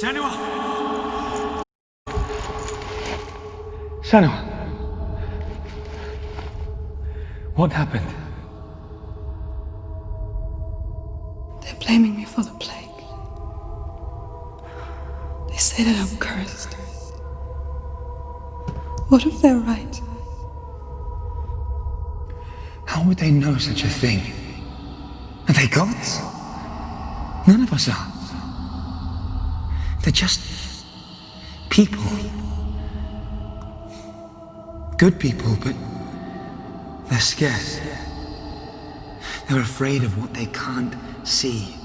Senua! Senua! What happened? They're blaming me for the plague. They say that I'm cursed. What if they're right? How would they know such a thing? Are they gods? None of us are. They're just people. Good people, but they're scared. They're afraid of what they can't see.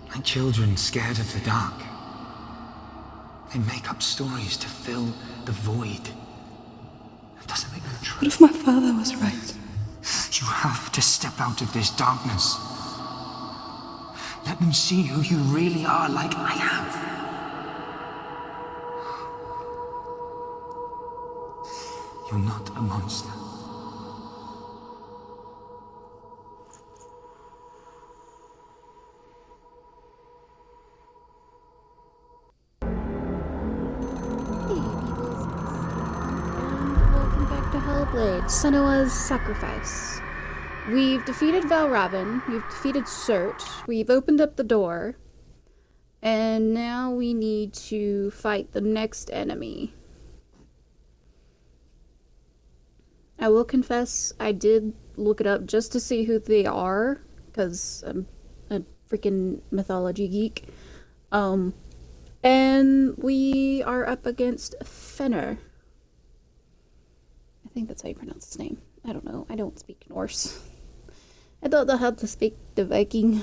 Like children scared of the dark. They make up stories to fill the void. That doesn't make them true. What if my father was right? You have to step out of this darkness. Let them see who you really are, like I have. You're not a monster. Welcome back to Hellblade Senua's Sacrifice. We've defeated Valravn, we've defeated Surt, we've opened up the door, and now we need to fight the next enemy. I will confess, I did look it up just to see who they are, because I'm a freaking mythology geek. And we are up against Fenrir. I think that's how you pronounce his name. I don't know. I don't speak Norse. I don't know how to speak the Viking.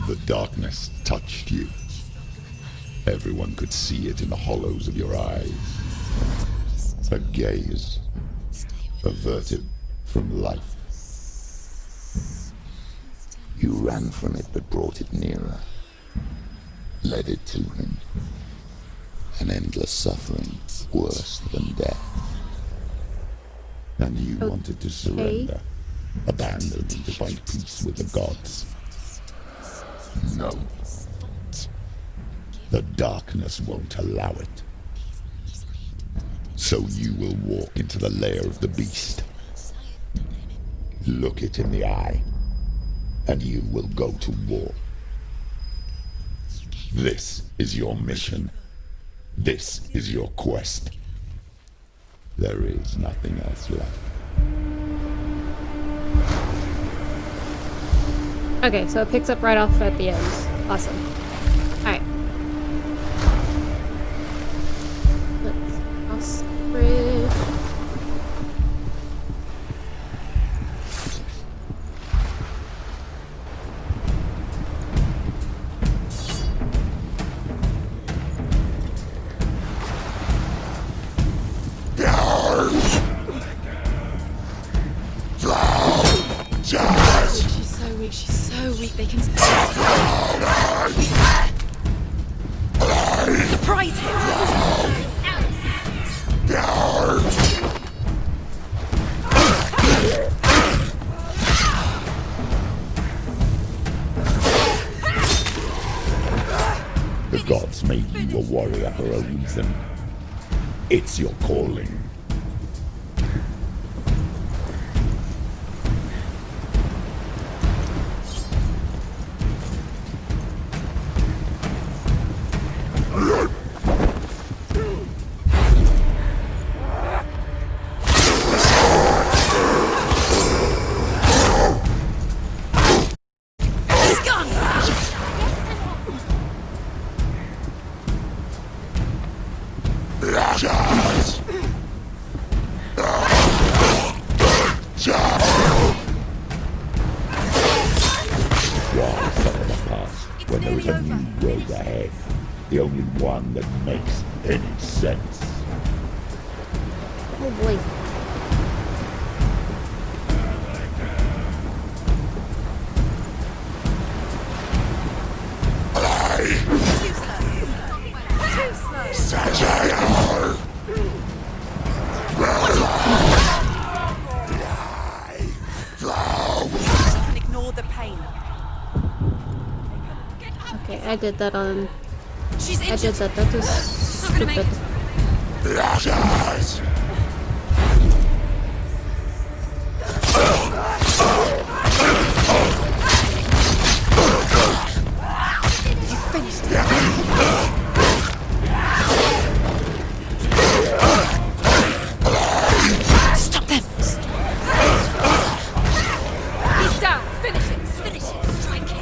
The darkness touched you. Everyone could see it in the hollows of your eyes. A gaze averted from life. You ran from it but brought it nearer. Led it to him. An endless suffering worse than death. And you wanted to surrender. Abandon and to find peace with the gods. No. The darkness won't allow it. So you will walk into the lair of the beast. Look it in the eye, and you will go to war. This is your mission. This is your quest. There is nothing else left. Okay, so it picks up right off at the end. Awesome. Alright. Let's cross the bridge. She's so weak, they can surprise him! The gods made you a warrior for a reason. It's your calling. When there is a new road ahead, the only one that makes any sense. Oh boy. She can ignore the pain. Okay, I did that on. She's I injured. did that. That was Not gonna make stupid. You finished it. Stop them. He's down. Finish it. Finish it. Strike it.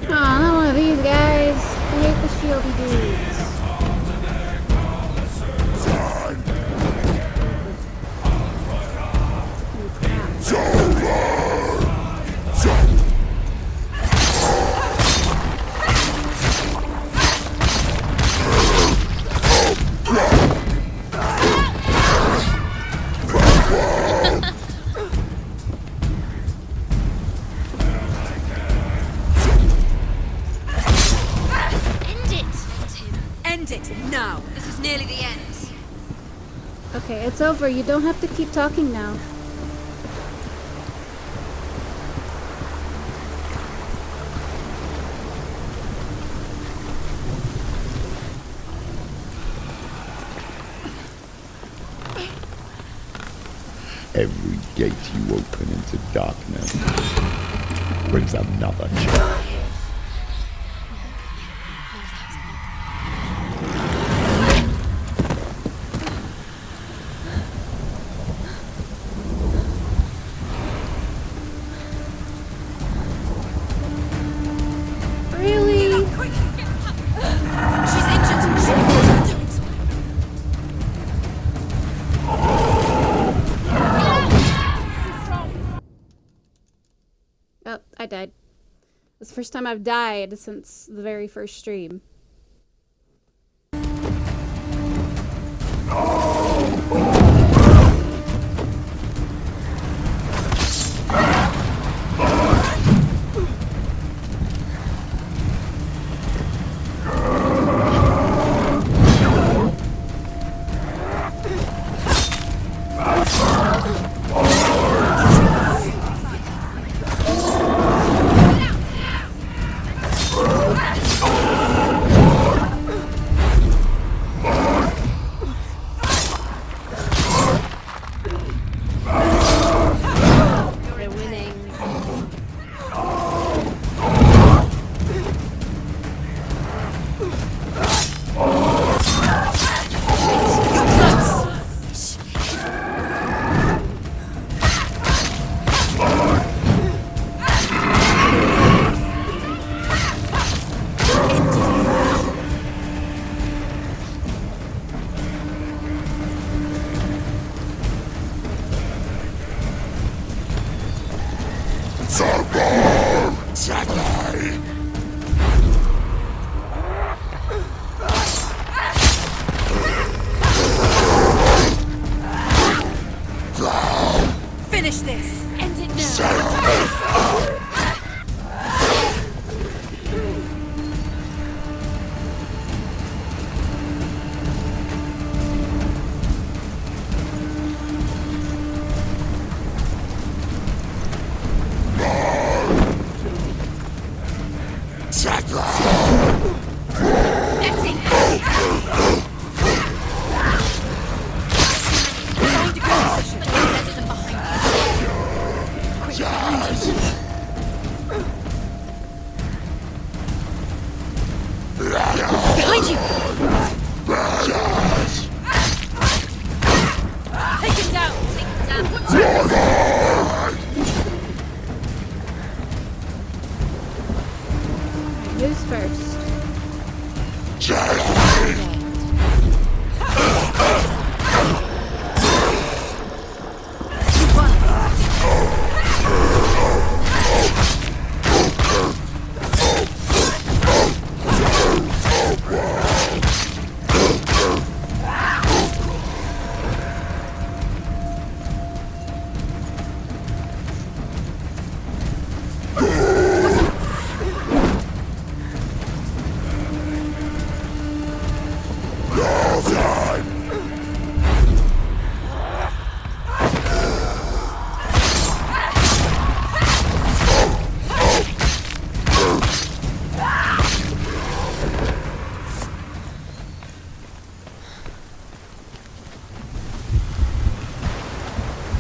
Oh, not one of these guys. I hate the shieldy dudes. End it. End it now. This is nearly the end. Okay, it's over. You don't have to keep talking now. Every gate you open into darkness brings another change. Really? Quick, get up. She's injured. She can't do it. Oh, I died. It's the first time I've died since the very first stream.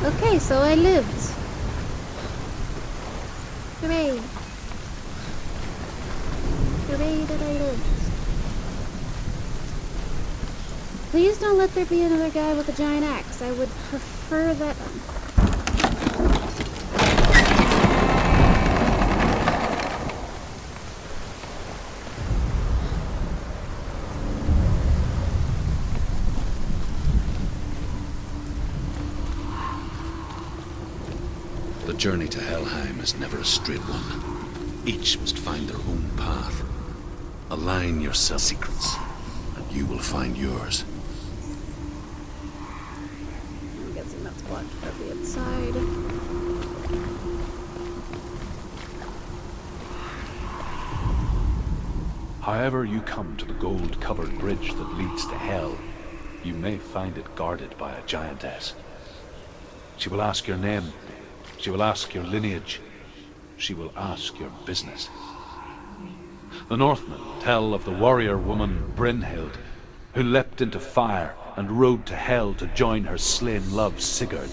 Okay, so I lived. Hooray! Hooray that I lived. Please don't let there be another guy with a giant axe. I would prefer that. The journey to Helheim is never a straight one. Each must find their own path. Align yourself secrets, and you will find yours. I'm guessing that's blocked from the inside. However you come to the gold-covered bridge that leads to Hell, you may find it guarded by a giantess. She will ask your name. She will ask your lineage. She will ask your business. The Northmen tell of the warrior woman Brynhild, who leapt into fire and rode to Hell to join her slain love Sigurd,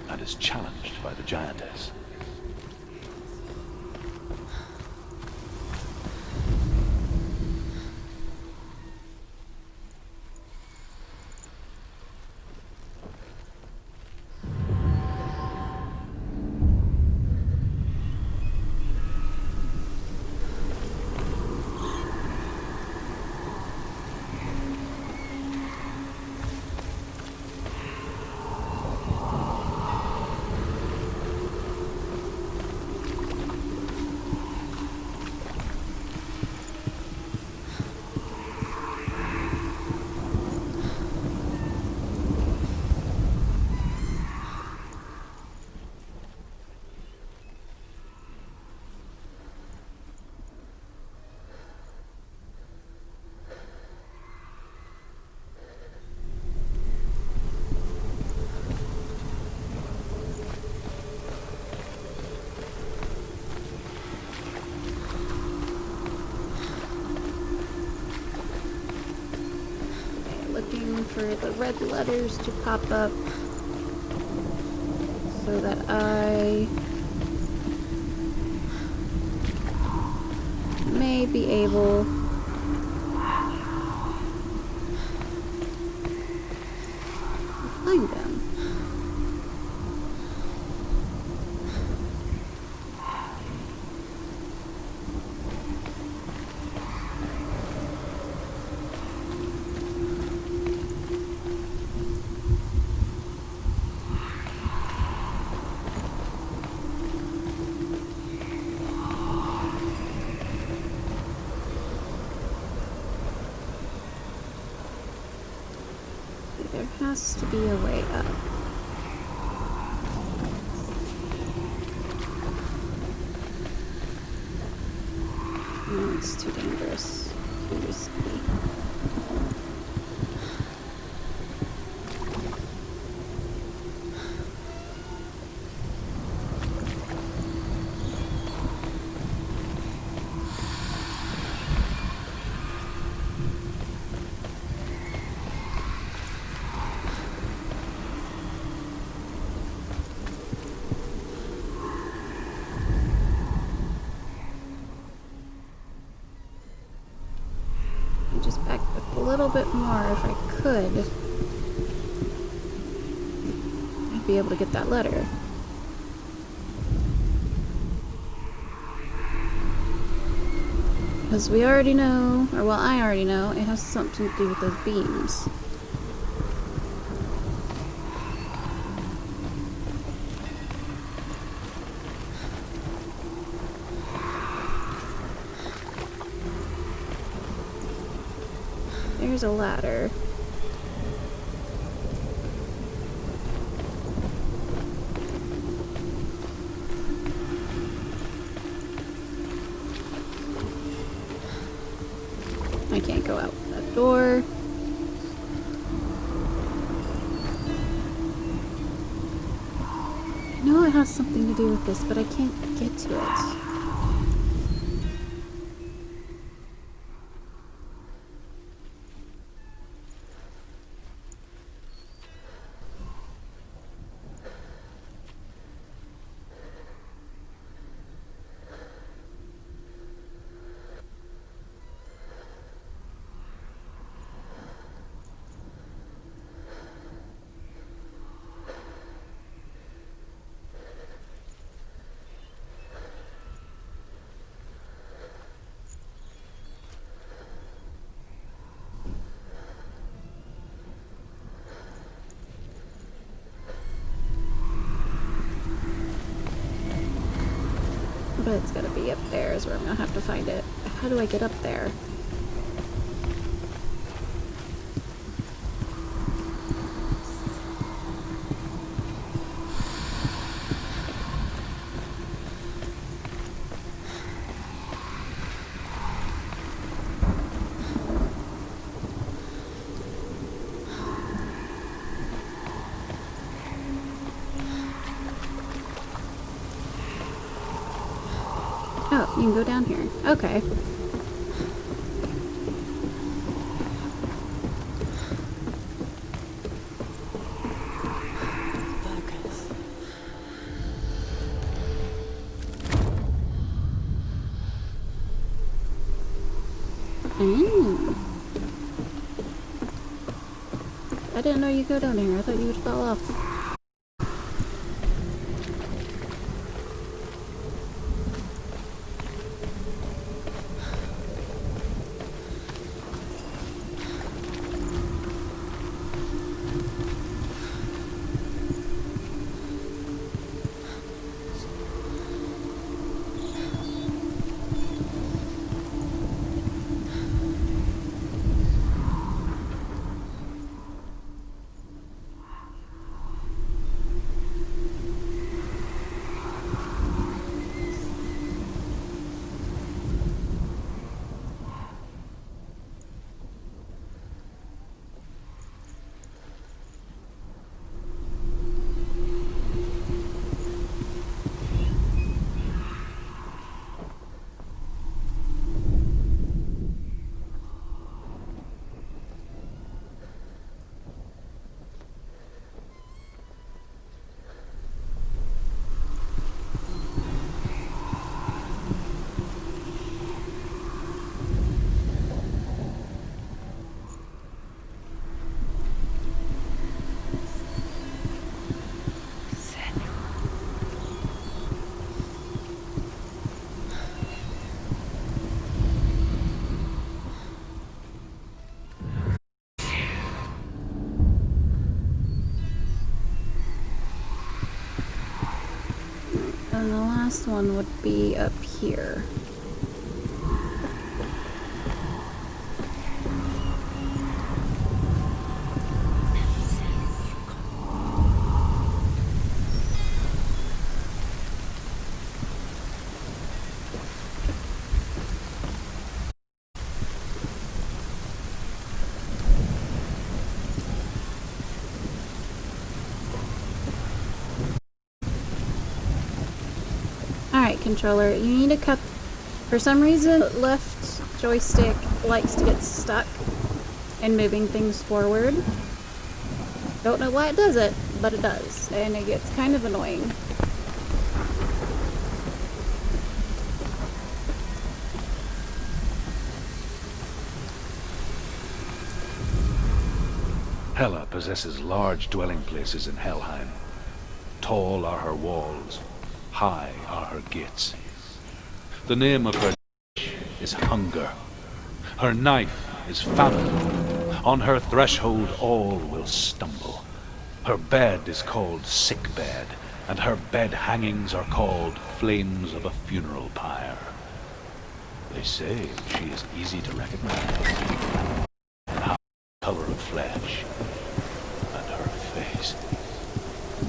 and is challenged by the giantess. Looking for the red letters to pop up so that I may be able to find them. There has to be a way up. No, it's too dangerous. Too risky. Just back up a little bit more if I could. I'd be able to get that letter. Because we already know, or well, I already know, it has something to do with those beams. There's a ladder. I can't go out that door. I know it has something to do with this, but I can't get to it. But it's gotta be up there is where I'm gonna have to find it. How do I get up there? Oh, you can go down here. Okay. I didn't know you could go down here. I thought you would fall off. And the last one would be up here. Alright, controller, you need to cut... For some reason, left joystick likes to get stuck in moving things forward. Don't know why it does it, but it does. And it gets kind of annoying. Hela possesses large dwelling places in Helheim. Tall are her walls, high are her gates. The name of her is hunger. Her knife is famine. On her threshold all will stumble. Her bed is called sick bed, and her bed hangings are called flames of a funeral pyre. They say she is easy to recognize. Her color of flesh, and her face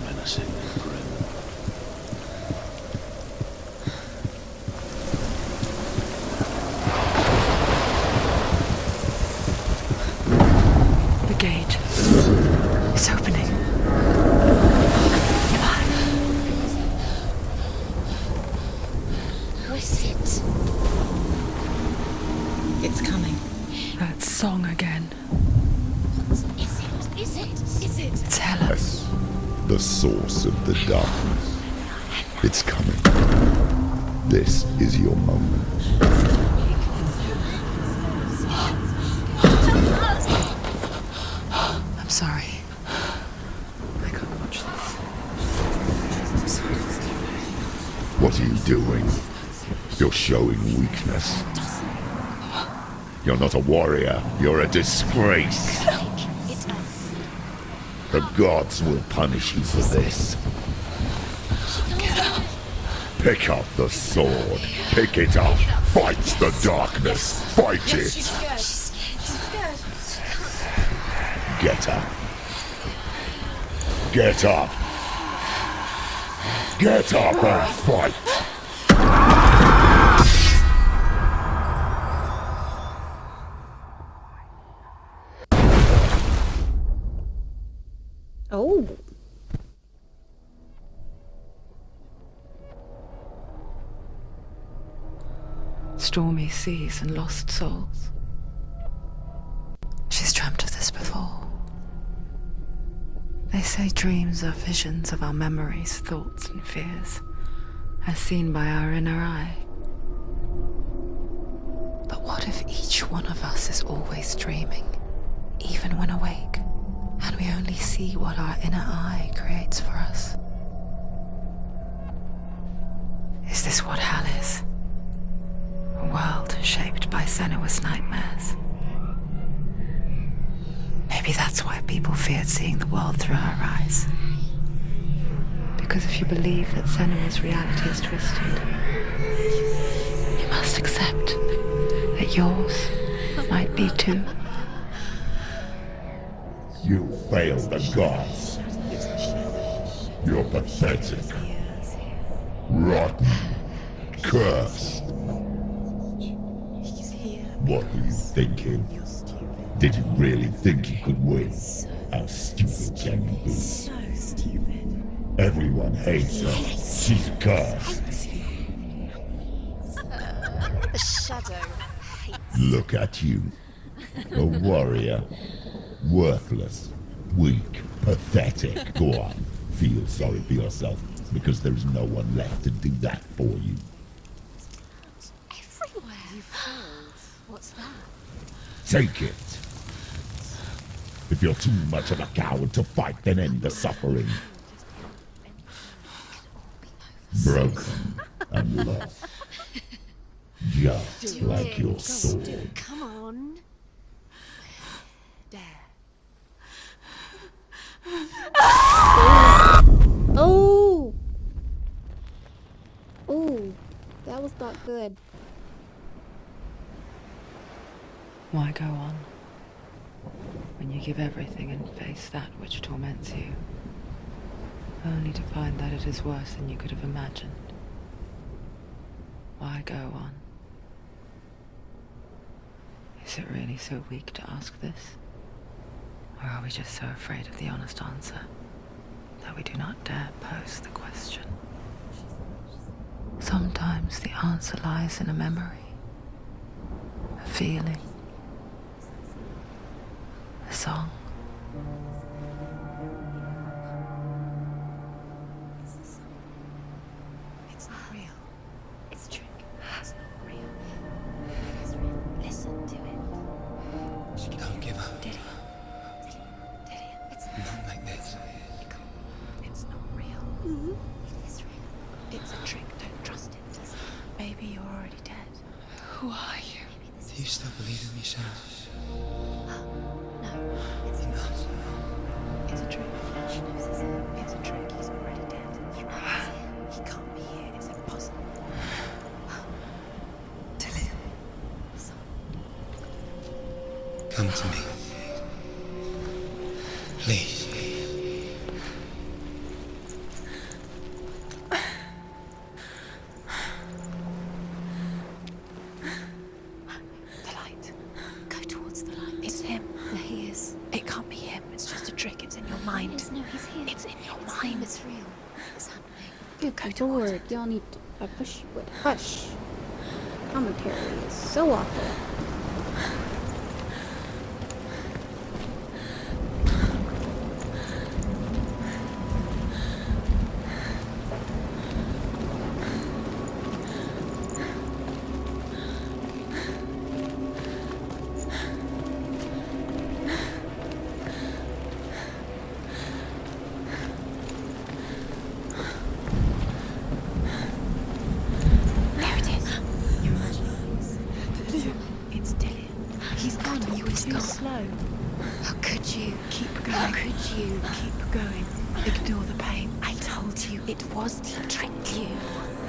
menacing and grim. The gate is opening. Who is it? It's coming. That song again. Is it? Is it? Is it? It's Hela. Yes, the source of the darkness. It's coming. This is your moment. I'm sorry. I can't watch this. What are you doing? You're showing weakness. You're not a warrior. You're a disgrace. The gods will punish you for this. Pick up the sword. Pick it up. Fight the darkness. Fight it. She's scared. Get up. Get up. Get up and fight. Oh. Stormy seas and lost souls. She's dreamt of this before. They say dreams are visions of our memories, thoughts, and fears, as seen by our inner eye. But what if each one of us is always dreaming, even when awake, and we only see what our inner eye creates for us? Is this what hell is? A world shaped by Senua's nightmares. Maybe that's why people feared seeing the world through her eyes. Because if you believe that Senua's reality is twisted, you must accept that yours might be too. You failed the gods. You're pathetic. Rotten. Cursed. What were you thinking? Did you really think you could win? How stupid can you be? So stupid. Everyone hates her. She's cursed. The shadow hates. Look at you. A warrior. Worthless. Weak. Pathetic. Go on. Feel sorry for yourself, because there is no one left to do that for you. Everywhere. You failed. What's that? Take it. If you're too much of a coward to fight, then end the suffering. Broken and lost. Just like your sword. Come on. Dare. Oh! Oh, that was not good. Why go on, when you give everything and face that which torments you, only to find that it is worse than you could have imagined? Why go on? Is it really so weak to ask this? Or are we just so afraid of the honest answer that we do not dare pose the question? Sometimes the answer lies in a memory, a feeling, a song. It's not real. It's a trick. It's not real. It's real. Listen to it. She can Don't give up. Did it's Not like this. It's not real. It is real. It's a trick. Don't trust it. Maybe you're already dead. Who are you? Do you still believe in me, Senua? No, it's Enough. It's a trick. She knows it's a trick. He's already dead. He knows it. He can't be here. It's impossible. Tilly. Come to me. Please. The light. Go towards the light. It's him. There he is. It can't be him. It's just a trick. It's in your mind. No, he's here. It's in your mind. It's real. It's happening. Good lord, y'all need to. I wish you would hush. Commentary is so awful. There it is. You're imagining. It's Dillian. He's gone. You were too slow. How could you? Keep going. How could you? Keep going. Ignore the pain. I told tricked you. It was he tricked you.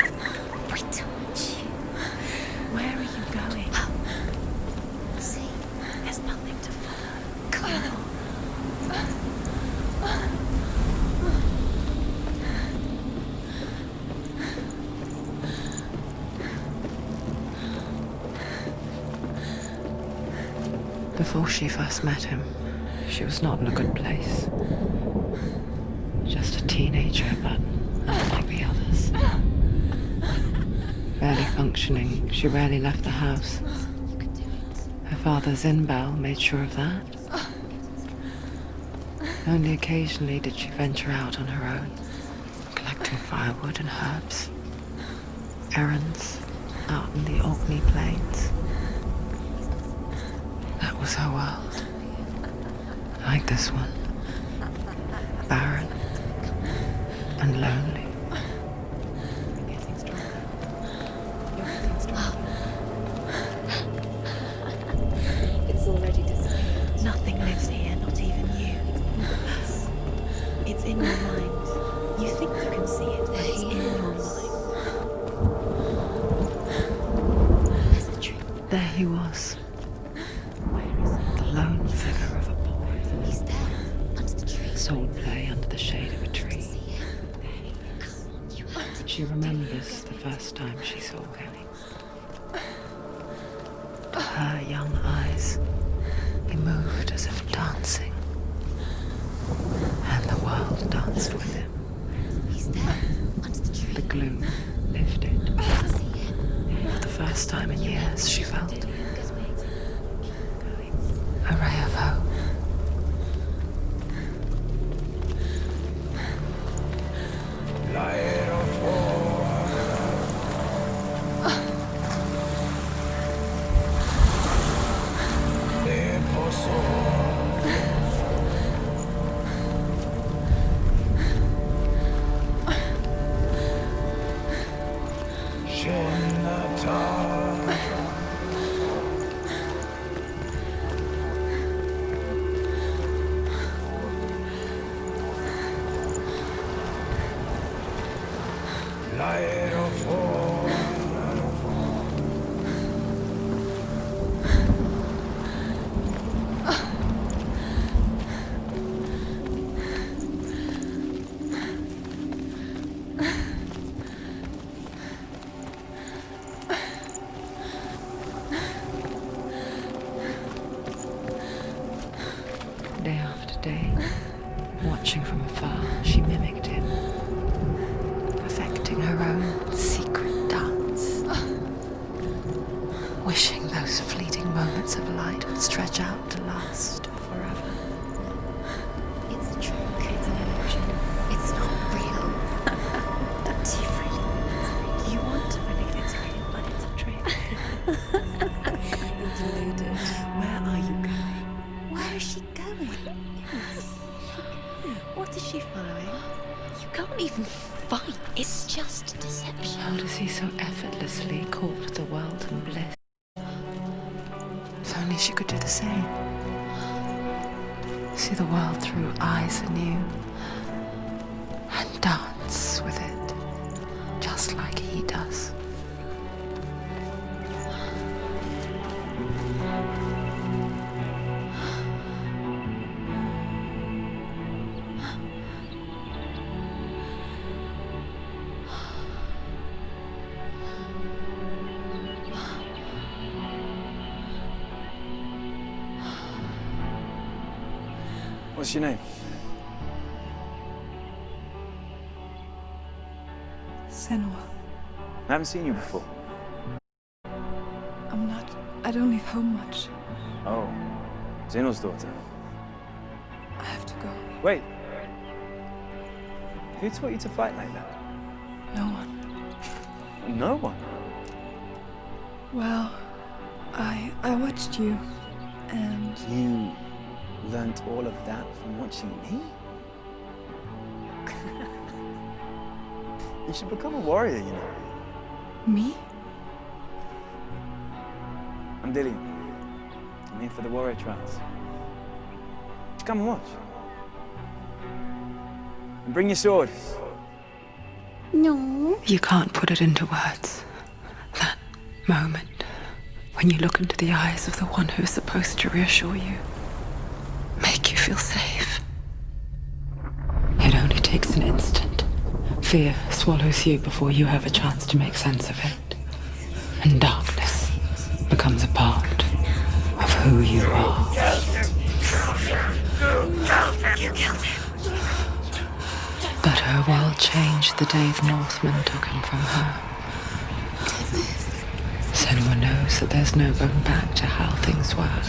I told you. Where are you going? See, there's nothing to follow. Come on. Before she first met him, she was not in a good place. Just a teenager, but not like the others. Barely functioning, she rarely left the house. Her father, Zinbel, made sure of that. Only occasionally did she venture out on her own, collecting firewood and herbs. Errands out in the Orkney plains. That was her world. Like this one. Barren and lonely. It's already disappeared. Nothing lives here, not even you. It's in your mind. You think you can see it, but it's in your mind. Where's the tree? There he was. The lone figure of a boy. He's there, under the tree. Sword play under the shade of a tree. See him? Come on, you have to. She remembers the first time she saw him. Her young eyes, he moved as if dancing. And the world danced with him. He's there, under the tree. The gloom lifted. See him? For the first time in years, she felt a ray of hope. Day after day, watching from afar, she mimicked him, perfecting her own secret dance, wishing those fleeting moments of light would stretch out to last forever. It's a trick. It's an illusion. It's not real. Do you really? You want to believe it's real, but it's a trick. You're deluded. Where are you going? Where is she going? What is she following? You can't even fight. It's just a deception. How does he so effortlessly court the world and bliss? If only she could do the same. See the world through eyes anew and dance with it, just like he does. What's your name? Senua. I haven't seen you before. I don't leave home much. Oh, Zeno's daughter. I have to go. Wait. Who taught you to fight like that? No one. No one. Well, I watched you, and You learned all of that from watching me? You should become a warrior, you know. me? I'm Dillian. I'm here for the warrior trials. Just come and watch. And bring your sword. No. You can't put it into words. That moment when you look into the eyes of the one who's supposed to reassure you, make you feel safe. It only takes an instant. Fear swallows you before you have a chance to make sense of it. And darkness becomes a part of who you are. You killed him. But her world changed the day the Northmen took him from her. Senua knows that there's no going back to how things were.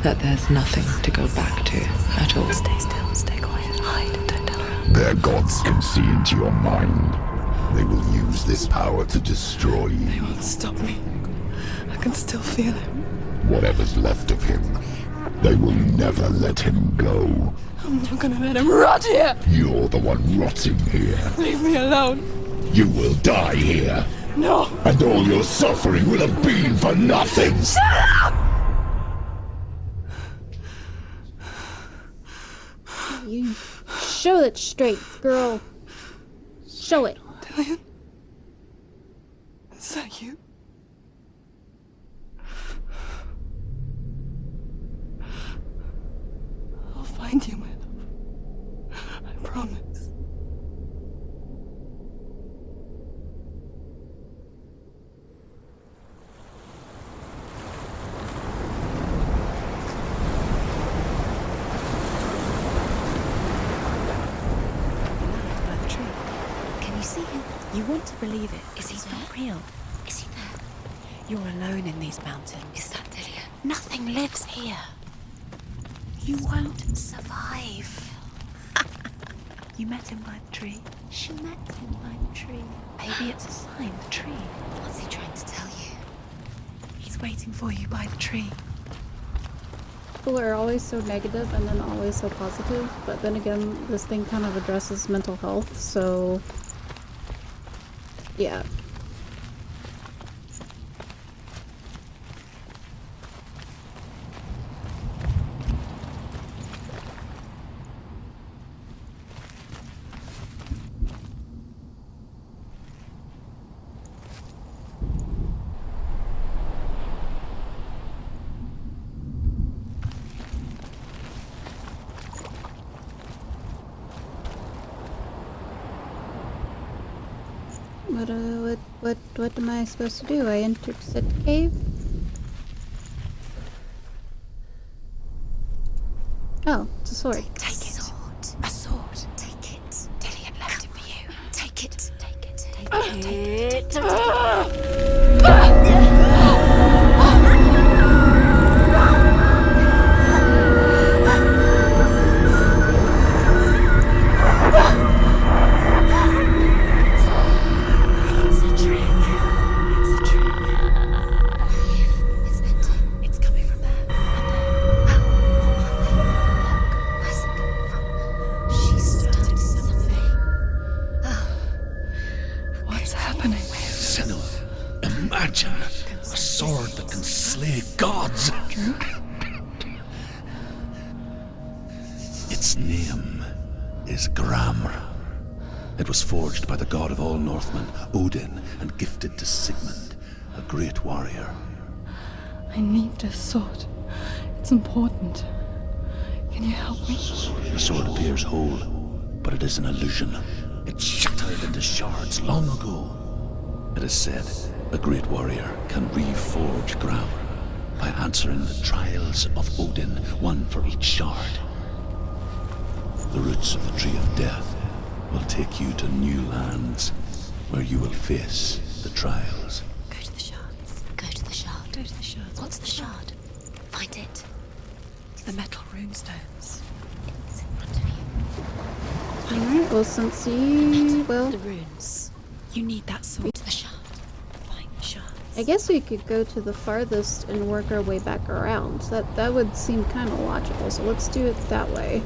That there's nothing to go back to at all. Stay still, stay quiet, hide, don't tell her. Their gods can see into your mind. They will use this power to destroy you. They won't stop me. I can still feel him. Whatever's left of him, they will never let him go. I'm not gonna let him rot here. You're the one rotting here. Leave me alone. You will die here. No. And all your suffering will have been for nothing. Shut up! You show it straight, girl. Show it. Dillian? Is that you? I'll find you, my love. I promise. You want to believe it. Is he not real? Is he there? You're alone in these mountains. Is that Dillian? Nothing lives here. You won't survive. You met him by the tree. She met him by the tree. Maybe it's a sign, the tree. What's he trying to tell you? He's waiting for you by the tree. People are always so negative and then always so positive, but then again, this thing kind of addresses mental health, so yeah. What am I supposed to do? I entered said cave? Oh, it's a sword. Take it. A sword. Take it. Dillian left it for you. Take it. Take it. Take it. Take it. Its name is Gramr. It was forged by the god of all Northmen, Odin, and gifted to Sigmund, a great warrior. I need this sword. It's important. Can you help me? The sword appears whole, but it is an illusion. It shattered into shards long ago. It is said a great warrior can reforge Gramr by answering the trials of Odin, one for each shard. The roots of the Tree of Death will take you to new lands where you will face the trials. Go to the shards. Go to the shard. Go to the shards. What's the shard? Find it. It's the metal runestones. It's in front of you. Alright, well since you... well... The runes. You need that sword. To the shard. Find the shards. I guess we could go to the farthest and work our way back around. That would seem kind of logical, so let's do it that way.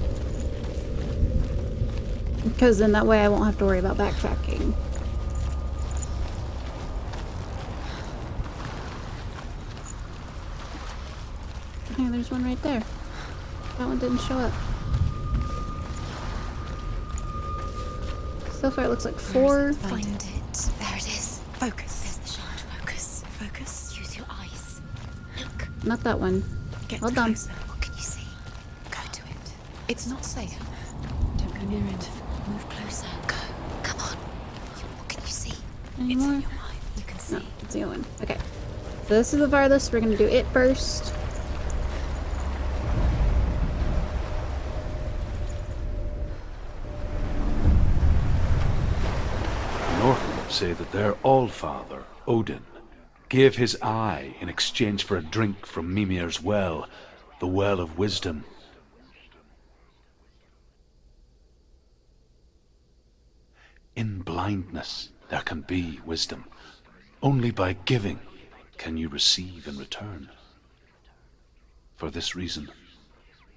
Because then that way I won't have to worry about backtracking. Okay, there's one right there. That one didn't show up. So far it looks like 4. Find it. There it is. Focus. There's the shard. Focus. Focus. Use your eyes. Look. Not that one. Get Hold on. closer. What can you see? Go to it. It's not safe. Don't go near it. Move closer. Go. Come on. What can you see? Any It's more? in your mind. You can see. No, it's the other one. Okay. So this is the farthest. We're gonna do it first. Northmen say that their Allfather, Odin, gave his eye in exchange for a drink from Mimir's well, the Well of Wisdom. In blindness there can be wisdom. Only by giving can you receive in return. For this reason,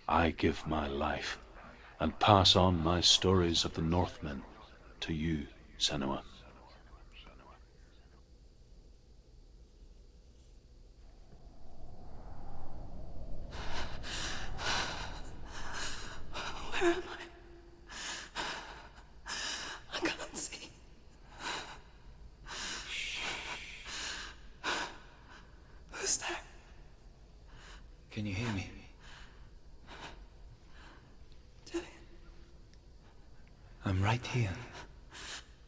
I give my life and pass on my stories of the Northmen to you, Senua. Where am I can't see. Who's there? Can you hear me? I'm right here.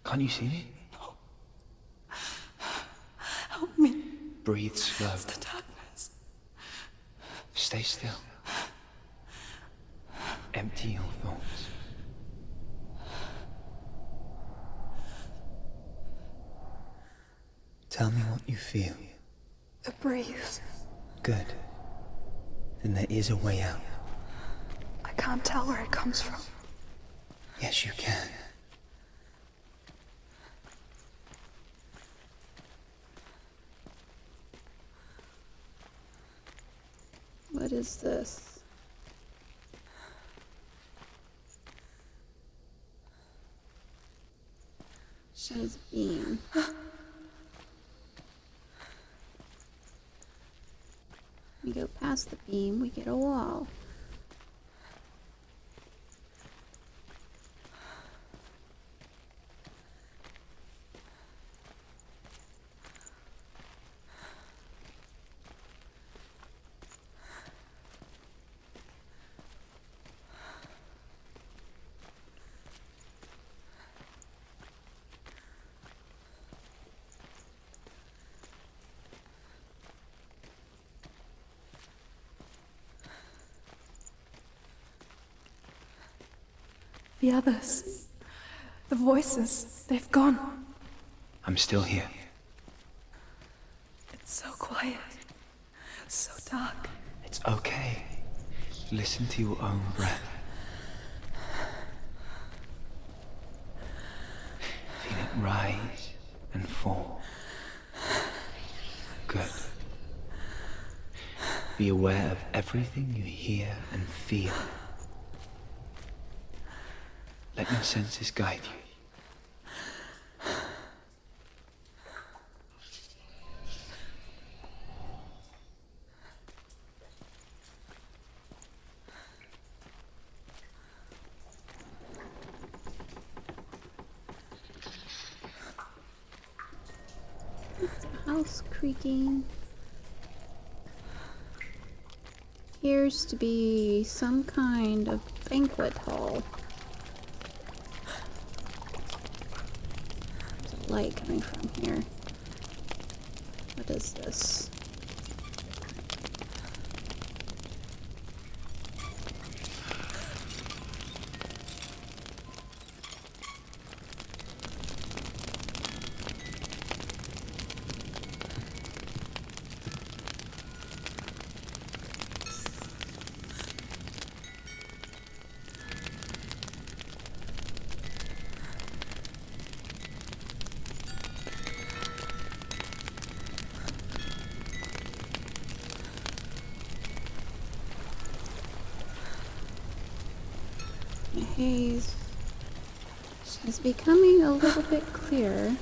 Can't you see me? Help me. Breathe slow. It's the darkness. Stay still. Empty your thoughts. Tell me what you feel. The breeze. Good. Then there is a way out. I can't tell where it comes from. Yes, you can. What is this? Says beam. We go past the beam, we get a wall. The others. The voices. They've gone. I'm still here. It's so quiet. So dark. It's okay. Listen to your own breath. Feel it rise and fall. Good. Be aware of everything you hear and feel. Let your senses guide you. It's a house creaking. Appears to be some kind of banquet hall. There's a light coming from here. What is this? The haze is becoming a little bit clearer.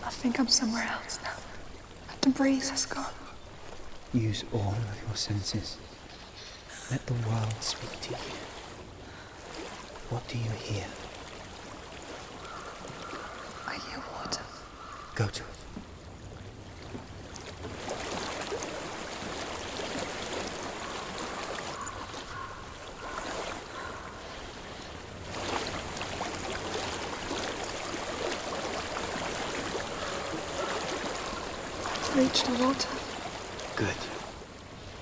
I think I'm somewhere else now. The breeze has gone. Use all of your senses. Let the world speak to you. What do you hear? I hear water. Go to it. Reach the water. Good.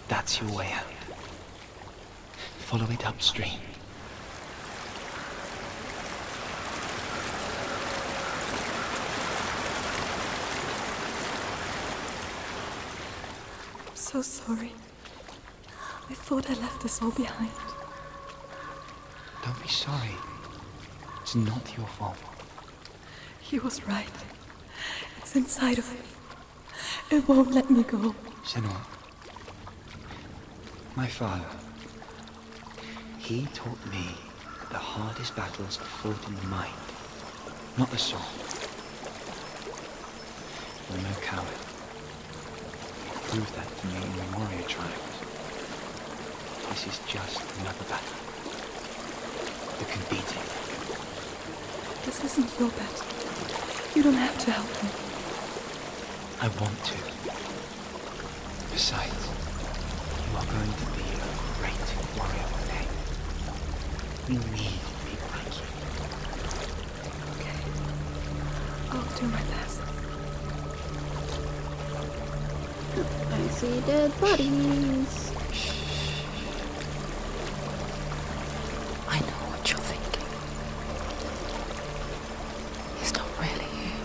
That's your way out. Follow it upstream. I'm so sorry. I thought I left us all behind. Don't be sorry. It's not your fault. He was right. It's inside of me. It won't let me go. Senua, my father, he taught me that the hardest battles are fought in the mind, not the soul. You're no coward. You proved that to me in the warrior trials. This is just another battle. You can beat it. This isn't your battle. You don't have to help me. I want to. Besides, you are going to be a great warrior one day. We need people like you. Okay. I'll do my best. I see dead bodies. I know what you're thinking. He's not really here.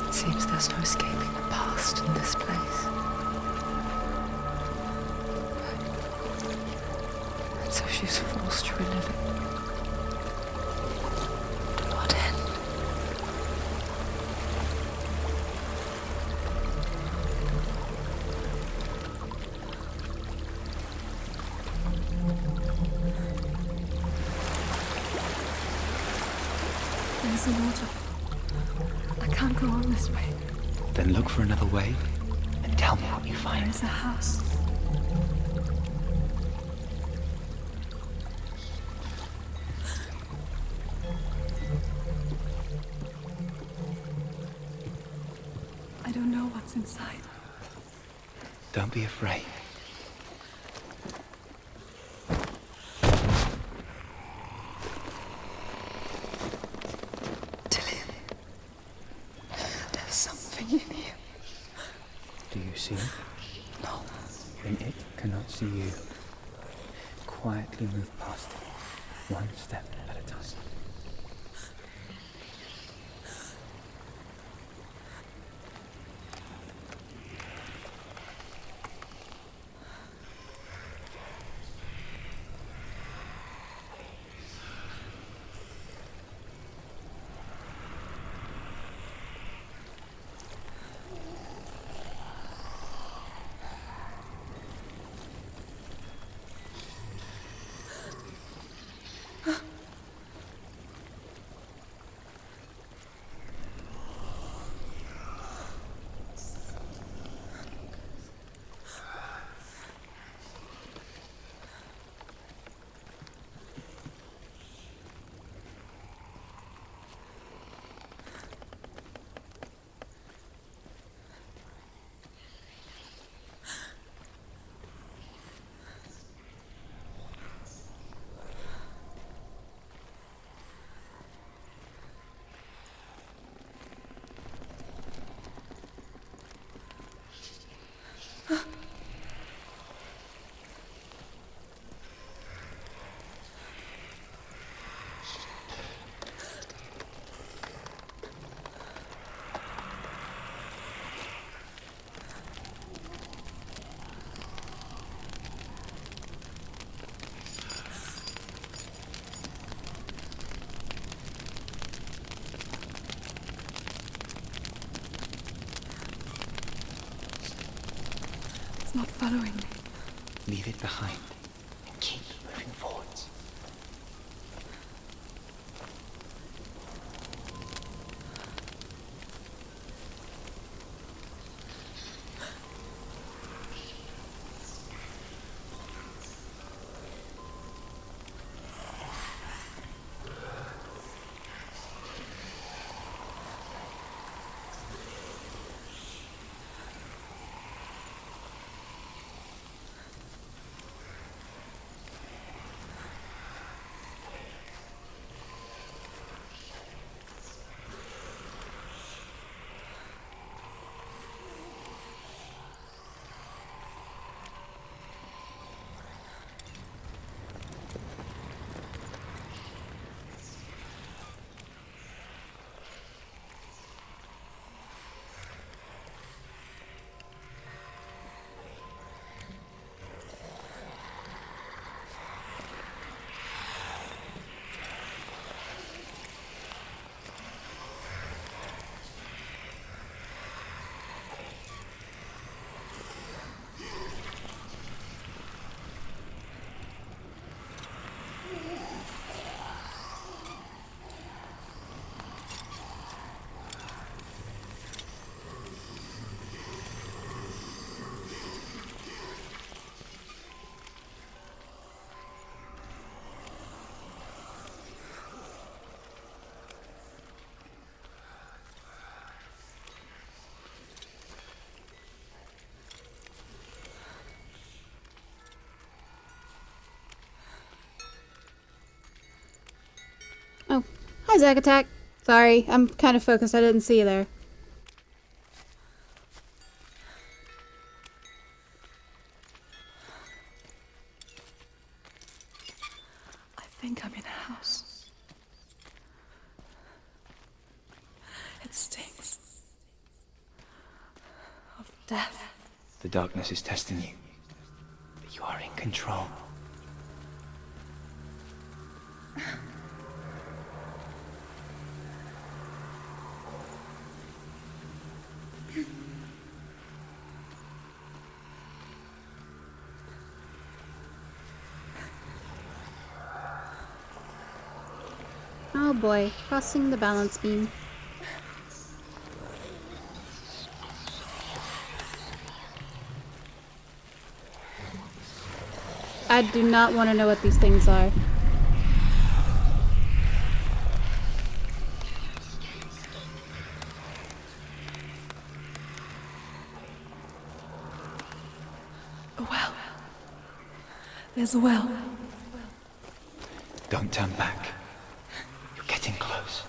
It seems there's no escaping the past in this place. And so she's forced to relive it. To what end? There's a waterfall. I can't go on this way. Then look for another way and tell me what you find. There's a house. I don't know what's inside. Don't be afraid. Tillian, there's something in here. Do you see it? No. Then it cannot see you. Quietly move past it, one step at a time. It's not following me. Leave it behind and keep moving forwards. Hi, Zack Attack. Sorry, I'm kind of focused. I didn't see you there. I think I'm in a house. It stinks of death. The darkness is testing you, but you are in control. Oh boy, crossing the balance beam. I do not want to know what these things are. A well. There's a well. Don't turn back. You're getting close.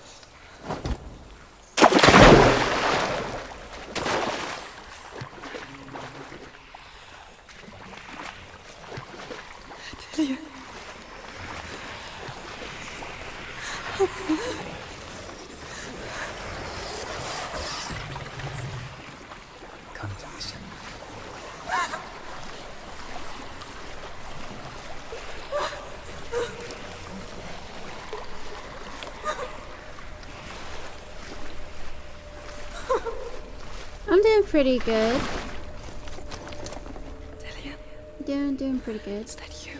Delia. Come to me, son. I'm doing pretty good. Delia, Doing pretty good. is that you?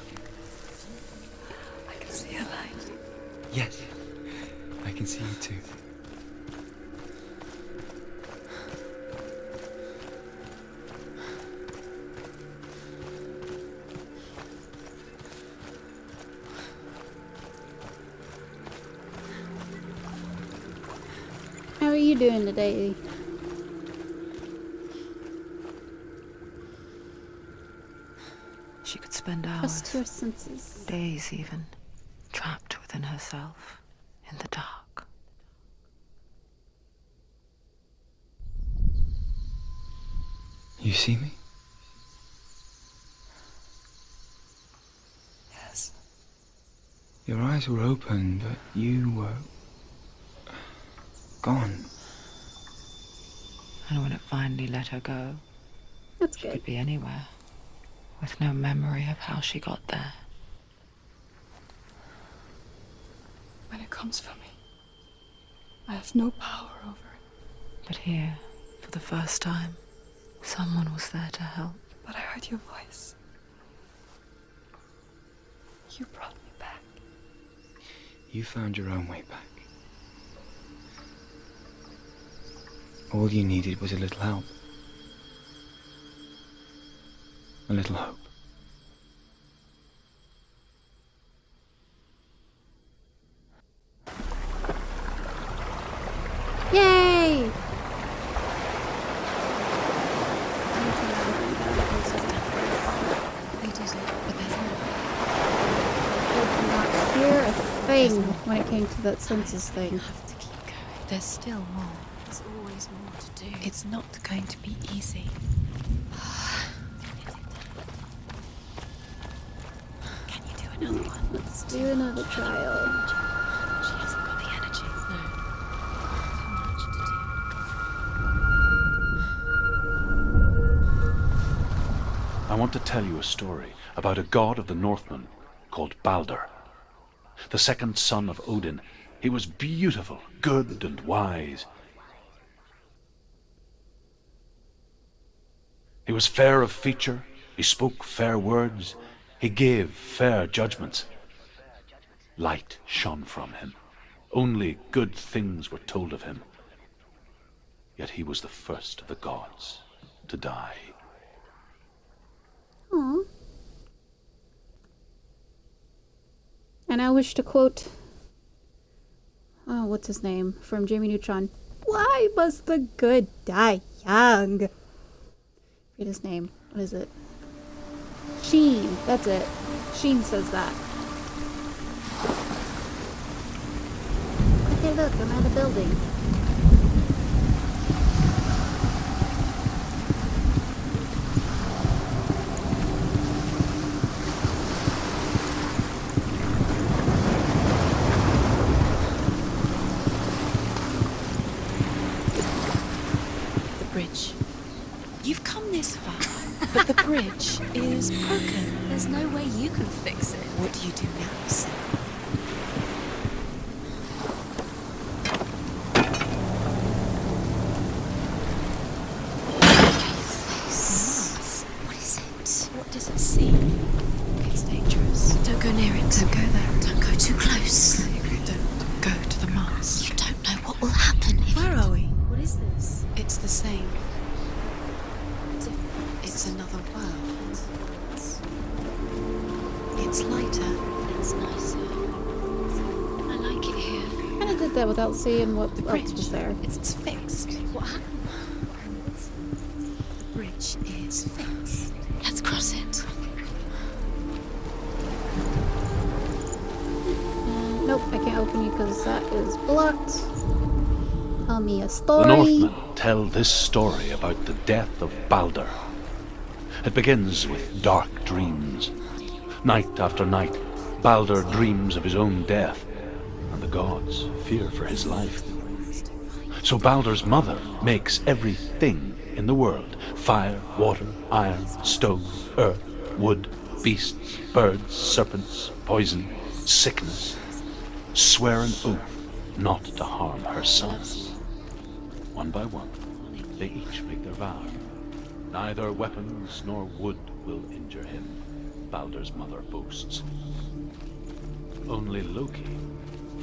I can see a light. Yes, I can see you too. How are you doing today? She could spend Trust your hours, senses. days even, trapped within herself, in the dark. You see me? Yes. Your eyes were open, but you were gone. And when it finally let her go, That's she good. could be anywhere, with no memory of how she got there. When it comes for me, I have no power over it. But here, for the first time, someone was there to help. But I heard your voice. You brought me back. You found your own way back. All you needed was a little help. A little hope. Yay! They did it, but there's more. I did not hear a thing when it came to that census thing. You have to keep going. There's still more. There's always more to do. It's not going to be easy. Can you do another one? Let's do another trial. She hasn't got the energy. No. Too much to do. I want to tell you a story about a god of the Northmen called Balder. The second son of Odin. He was beautiful, good, and wise. He was fair of feature, he spoke fair words, he gave fair judgments. Light shone from him. Only good things were told of him. Yet he was the first of the gods to die. Aww. And I wish to quote, oh, what's his name? From Jimmy Neutron. Why must the good die young? Forget his name. What is it? Sheen. That's it. Sheen says that. look, I'm at a building. The bridge. You've come this far, but the bridge is broken. There's no way you can fix it. What do you do now, Sam? What is it? What does it see? It's dangerous. Don't go near it. Don't go there. Don't go too close. Don't go to the mask. You don't know what will happen if Where are we? What is this? It's the same. It's another world. It's lighter. It's nicer. I like it here. Kinda did that without seeing what The else bridge. was there. It's fixed. What happened? The bridge is fixed. Let's cross it. Nope, I can't open you because that is blocked. Tell me a The story. Northmen tell this story about the death of Balder. It begins with dark dreams. Night after night, Balder dreams of his own death, and the gods fear for his life. So Balder's mother makes everything in the world: fire, water, iron, stone, earth, wood, beasts, birds, serpents, poison, sickness, swear an oath not to harm her sons. One by one, they each make their vow. Neither weapons nor wood will injure him, Balder's mother boasts. Only Loki,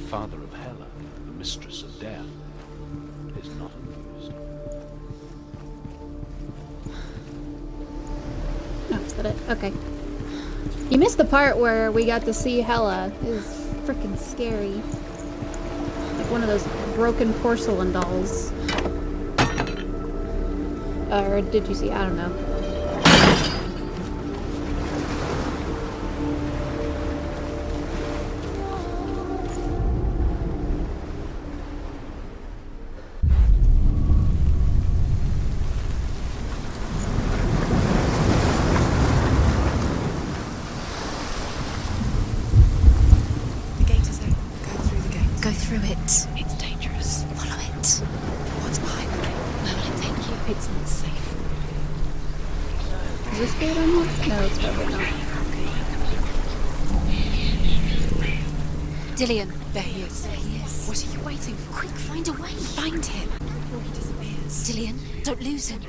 father of Hela, the mistress of death, is not amused. Oh, is that it? Okay. You missed the part where we got to see Hela. It was freaking scary. Like one of those broken porcelain dolls. Or did you see? I don't know. The gate is open. Go through the gate. Go through it. It's dangerous. Follow it. What's behind the gate? Where will it take you? It's not safe. Is this gate unlocked? No, it's probably not. Dillion. There he is. There he is. What are you waiting for? Quick, find a way. Find him. Before he disappears. Dillion, don't lose him.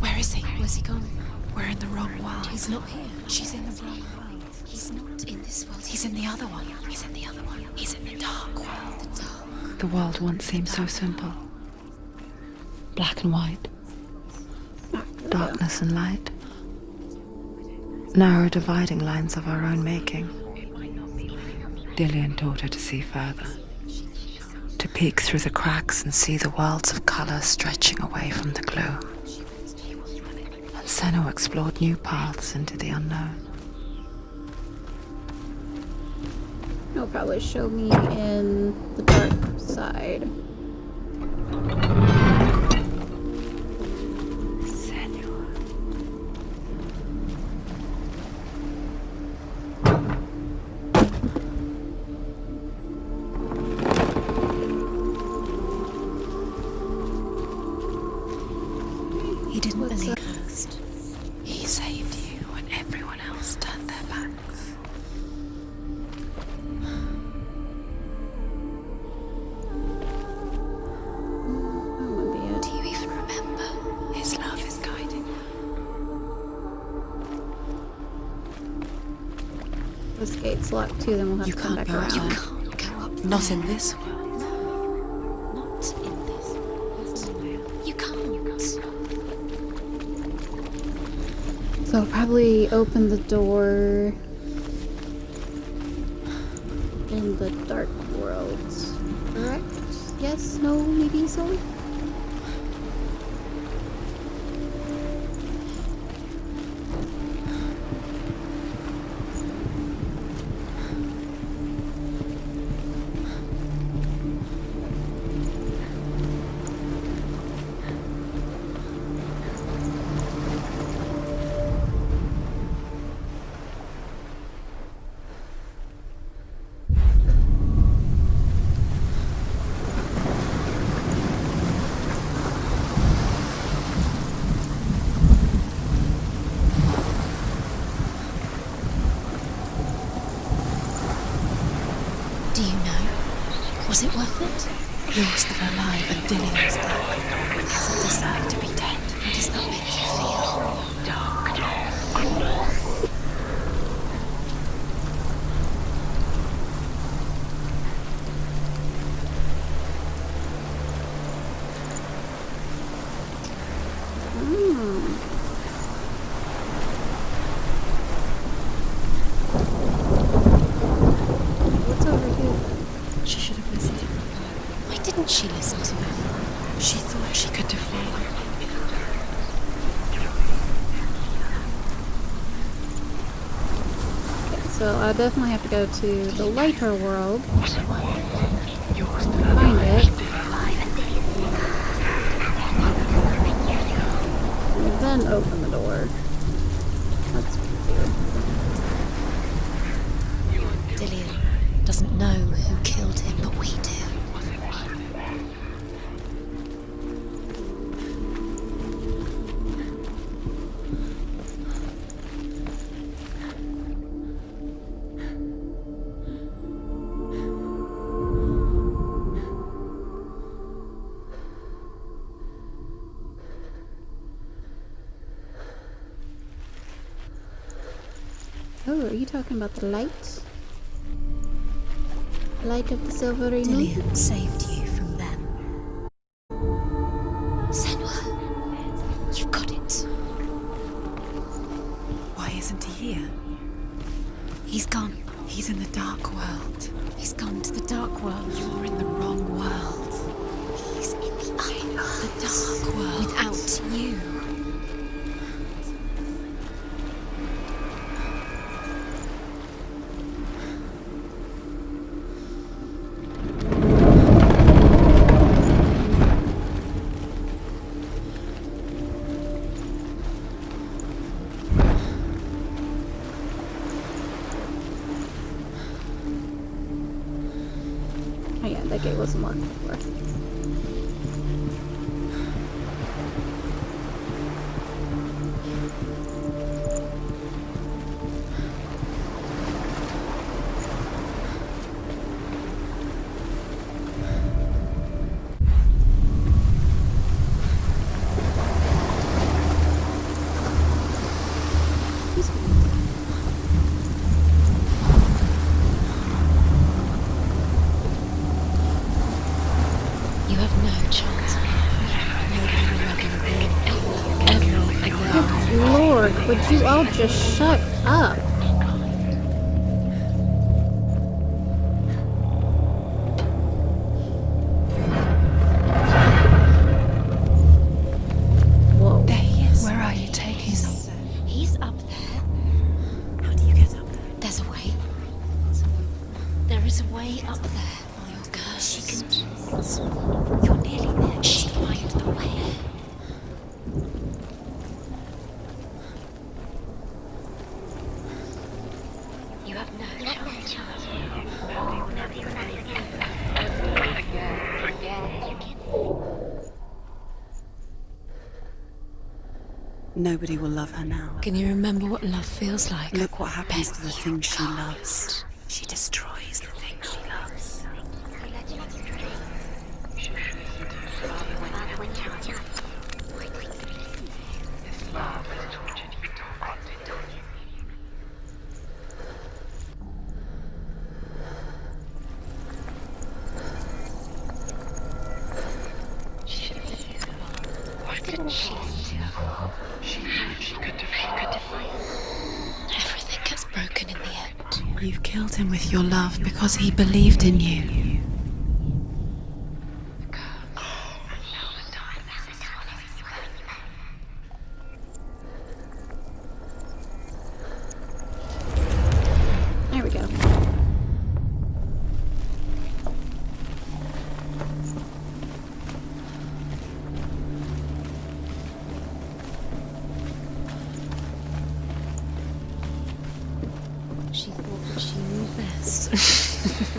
Where is he? Where's he gone? We're in the wrong world. He's not here. She's in the wrong world. He's not in this world. He's in the other one. He's in the other one. He's in the dark world. The dark. The world once seemed so simple. Black and white. Darkness and light. Narrow dividing lines of our own making. Dillion taught her to see further. To peek through the cracks and see the worlds of colour stretching away from the gloom. And Senua explored new paths into the unknown. It'll probably show me in the dark side. He didn't believe first. He saved you when everyone else turned their backs. That would be it. Do you even remember? His love is guiding you. This gate's locked too, then we'll have You to come can't back go around. out. You can't go up. Not in this world. Not in this world. You can't. So I'll probably open the door in the dark world. Correct? Yes? No? Maybe so? Was it worth it? You're still alive and Dillian's dead. He doesn't deserve to be dead. How does that make you feel? What's over here? She should have listened to her. Why didn't she listen to her? She thought she could defeat her. Okay, so I definitely have to go to the lighter world. Find it. And then open the door. That's weird. Dillian doesn't know who killed him, but we do. Oh, are you talking about the light? Light of the silvery moon? Dillian saved you from them. Senua, you've got it. Why isn't he here? He's gone. He's in the dark world. He's gone to the dark world. You're in the wrong world. He's in the other world. The dark world. Without you. Oh yeah, that gate wasn't locked before. You have no chance. Nobody will love you ever again. Lord, would you all just shut up? Whoa. There he is. Where are you taking him? He's up there. How do you get up there? There's a way. There is a way up there. Your girl. She can. You're nearly there. She'll find the way. You have no chance. Nobody will love her now. Can you remember what love feels like? Look what happens to the Bet things she you loves. She destroys the things she loves. Why didn't she? Everything gets broken in the end. You've killed him with your love because he believed in you. There we go. She thought that she knew best.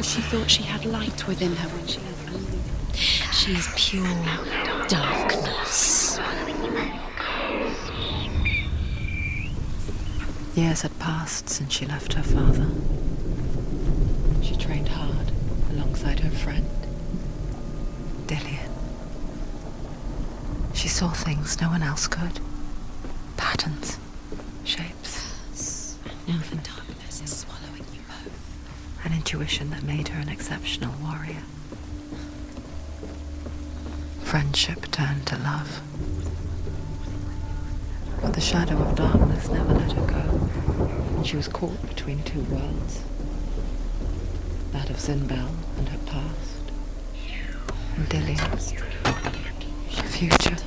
She thought she had light within her when she was only... She is pure darkness. Years had passed since she left her father. She trained hard alongside her friend. She saw things no one else could. Patterns, shapes, movement. Darkness is swallowing you both. An intuition that made her an exceptional warrior. Friendship turned to love. But the shadow of darkness never let her go, and she was caught between two worlds. That of Zinbel and her past, and Dillian's future.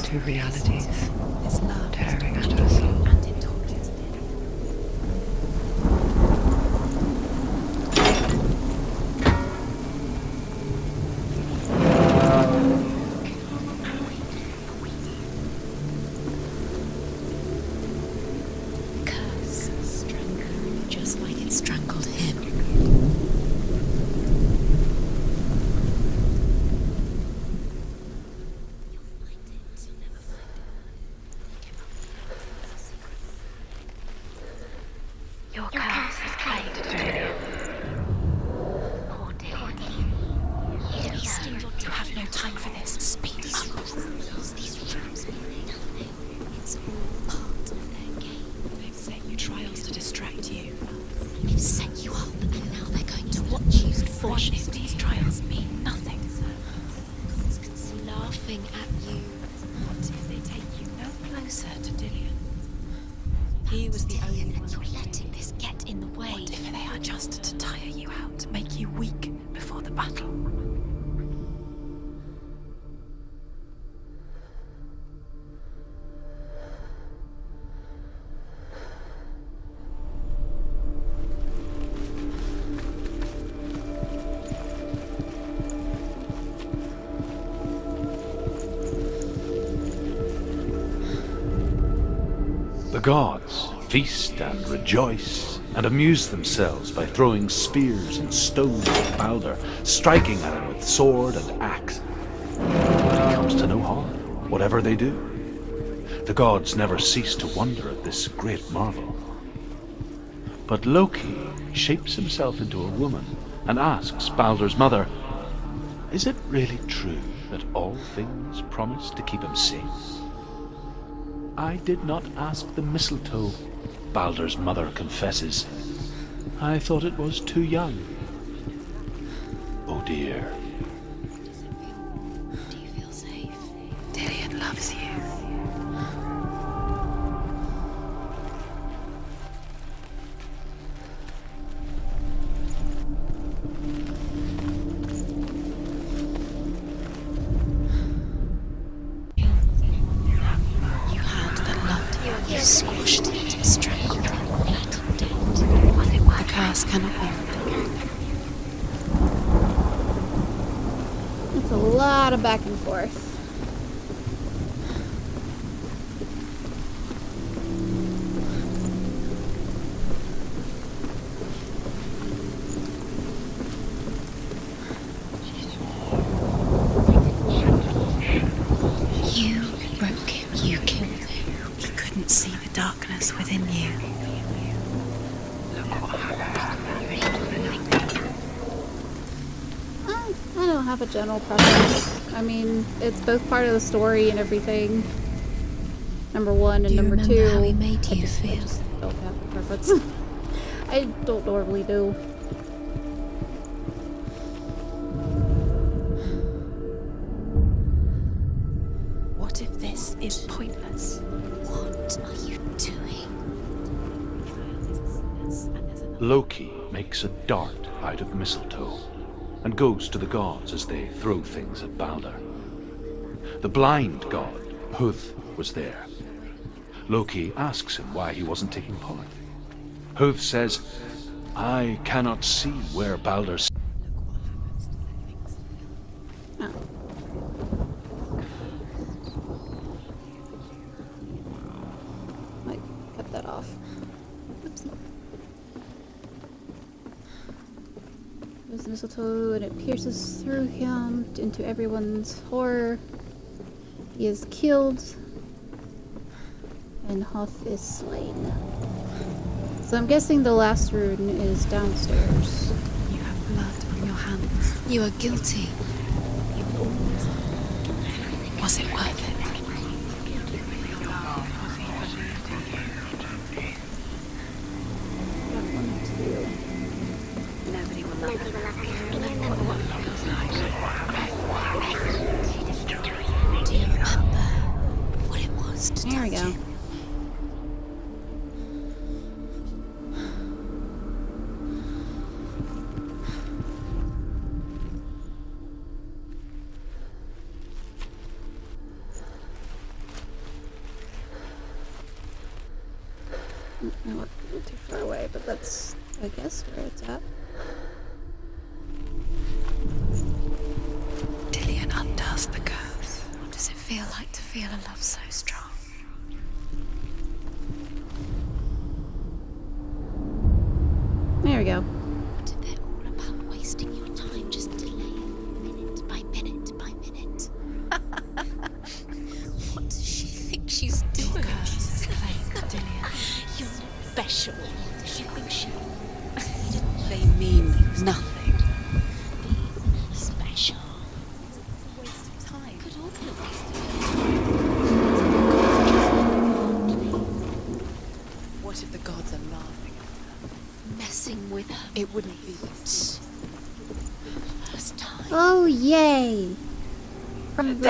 Two realities tearing at her soul. Your curse has played failure. Poor Dillian. You have no time for this. Speed up. These rooms mean nothing. It's all part of their game. They've set you trials to distract you. They've set you up, and now they're going to watch you what if these trials mean nothing? God's laughing at you. What if they take you no closer to Dillian? He was the only one. You're letting this get in the way. What if they are just to tire you out, to make you weak before the battle? The gods feast and rejoice and amuse themselves by throwing spears and stones at Balder, striking at him with sword and axe. But he comes to no harm, whatever they do. The gods never cease to wonder at this great marvel. But Loki shapes himself into a woman and asks Balder's mother, "Is it really true that all things promise to keep him safe?" "I did not ask the mistletoe," Balder's mother confesses. "I thought it was too young." Oh dear. Do you feel safe? Dillian loves you. You squashed it, strangled it, flattened it. The curse cannot be undone. It's a lot of back and forth. You broke him, you killed him. He couldn't see the darkness within you. I don't have a general preference. I mean, it's both part of the story and everything. Number one and number two. Do you remember how he made you I feel? just don't have a preference. I don't normally do. What if this is pointless? What are you doing? Loki makes a dart out of mistletoe and goes to the gods as they throw things at Balder. The blind god, Huth, was there. Loki asks him why he wasn't taking part. Huth says, "I cannot see where Balder..." Oh. Might cut that off. Oopsie. There's mistletoe and it pierces through him into everyone's horror. He is killed. And Hoth is slain. So I'm guessing the last rune is downstairs. You have blood on your hands. You are guilty. You always are. Just There we go. Not too far away, but that's, I guess, where it's at. Dillion undoes the curse. What does it feel like to feel a love so strong? There we go. What if they're all about wasting your time, just delaying minute by minute by minute? What does she think she's doing? Curse claimed Dillion. You're special. What does she think she... They mean nothing. Be special. It's a waste of time. Could all be a waste of time. What if the gods are laughing? Messing with her. It wouldn't be First time. Oh, yay! From the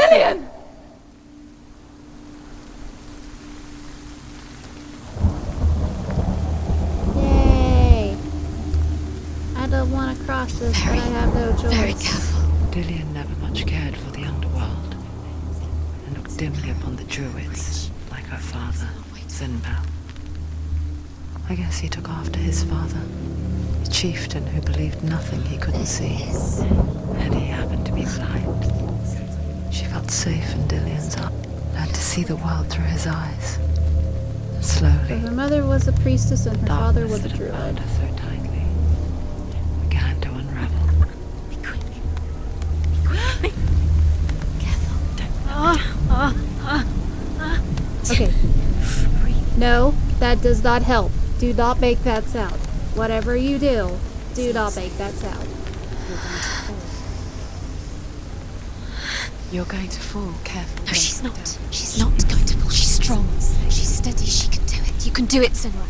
Yay! I don't want to cross this, but I have no choice. Very careful. Dillion never much cared for the underworld, and looked dimly upon the druids, like her father, Zinbao. I guess he took after his father, a chieftain who believed nothing he couldn't see, and he happened to be blind. She felt safe in Dillion's arms, learned to see the world through his eyes. And So slowly, her mother was a priestess and her father darkness was a that had bound druid. her so tightly began to unravel. Be quick. Be quick. Careful. Okay. No, that does not help. Do not make that sound. Whatever you do, do not make that sound. You're going to fall. Careful. No, she's not. She's not going to fall. She's strong. She's steady. She can do it. You can do it, Senua.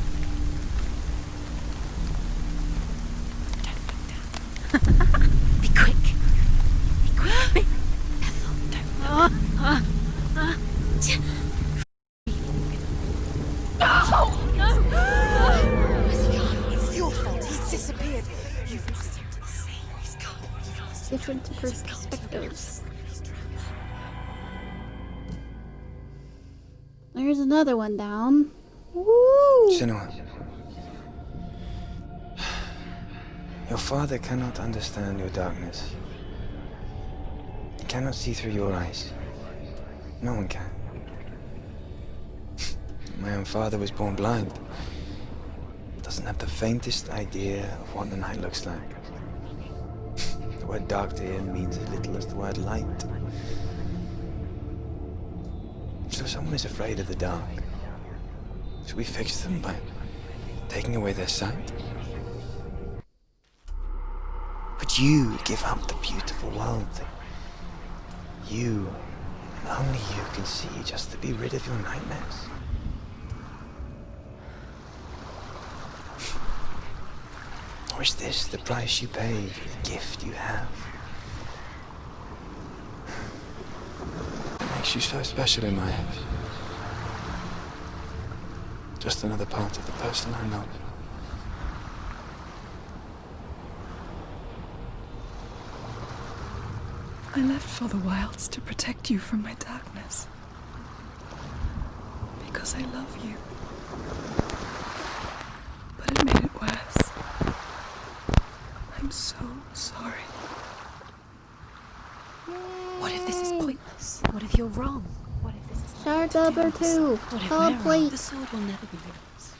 Be quick. Be quick. Be careful. Where's he gone? It's your fault. He's disappeared. You've lost him to the sea. He's gone. Different perspectives. There's another one down. Woo! Senua. Your father cannot understand your darkness. He cannot see through your eyes. No one can. My own father was born blind. Doesn't have the faintest idea of what the night looks like. The word dark to him means as little as the word light. So someone is afraid of the dark. Should we fix them by taking away their sight? Would you give up the beautiful world that you, and only you, can see just to be rid of your nightmares? Or is this the price you pay for the gift you have? What makes you so special in my eyes? Just another part of the person I know. I left for the wilds to protect you from my darkness. Because I love you. But it made it worse. I'm so sorry. What if this is pointless? What if you're wrong? What if this is Shard number 2. What if Complete. we're wrong? The sword will never be yours.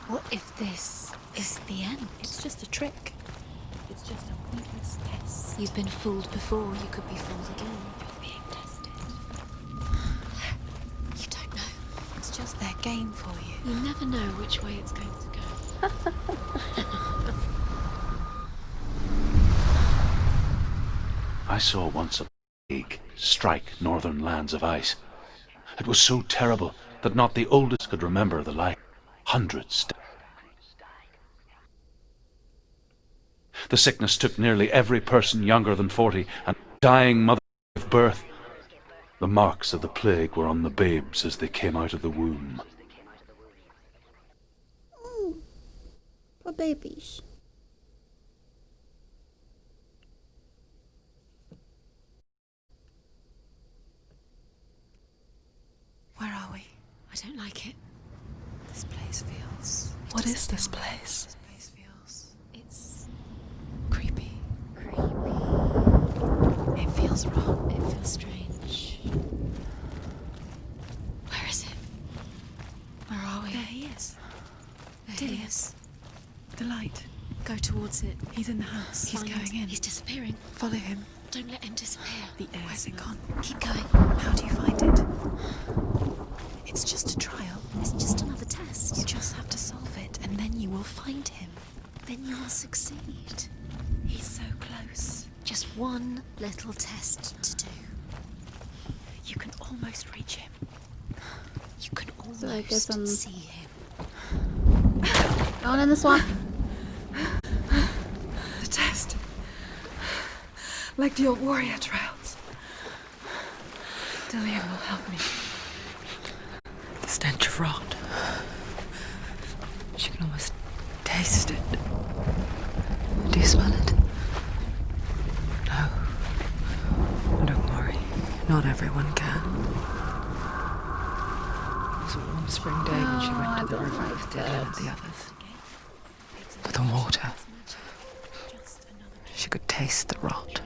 What if this is the end? It's just a trick. It's just a pointless test. You've been fooled before. You could be fooled again. You're being tested. You don't know. It's just their game for you. You never know which way it's going to go. I saw once a plague strike northern lands of ice. It was so terrible that not the oldest could remember the like. Hundreds died. The sickness took nearly every person younger than 40, and dying mother gave birth. The marks of the plague were on the babes as they came out of the womb. Oh, poor babies. Where are we? I don't like it. This place feels... What is this place? This place feels... It's... creepy. It feels wrong. It feels strange. Where is it? Where are we? There he is. There he is. The light. Go towards it. He's in the house. He's Find- going in. He's disappearing. Follow him. Don't let him disappear. The air Where's it smell. gone? Keep going. How do you find it? It's just a trial. It's just another test. You just have to solve it, and then you will find him. Then you will succeed. He's so close. Just one little test to do. You can almost reach him. You can almost So I guess I'm see him. going in the swamp. The test. Like the old warrior trials. Dillian will help me. The stench of rot. She can almost taste it. Do you smell it? No. Don't worry. Not everyone can. It was a warm spring day when she went to the river with Dillian and the others. But the water. She could taste the rot.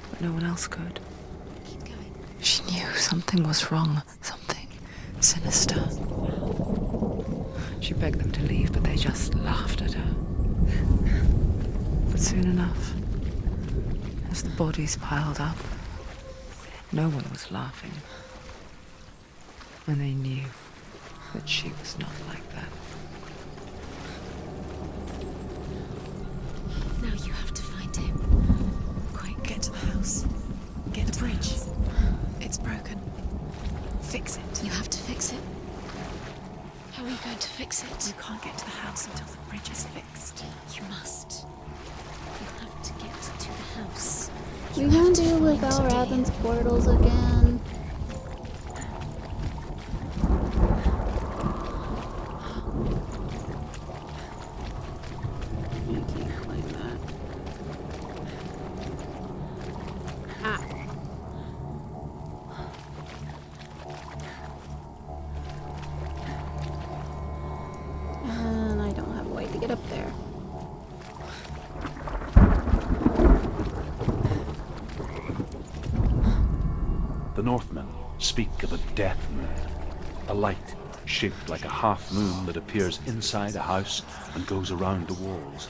But no one else could. She knew something was wrong, something sinister. She begged them to leave, but they just laughed at her. But soon enough, as the bodies piled up, no one was laughing. And they knew that she was not like that. Now you have to find him. Quick, get to the house. Get the bridge. It's broken. Fix it. You have to fix it. How are you going to fix it? You can't get to the house until the bridge is fixed. You must. You have to get to the house. We gonna deal with Valraven's portals again. I can't claim that. Ah. And I don't have a way to get up there. The Northmen speak of a death moon, a light shaped like a half moon that appears inside a house and goes around the walls.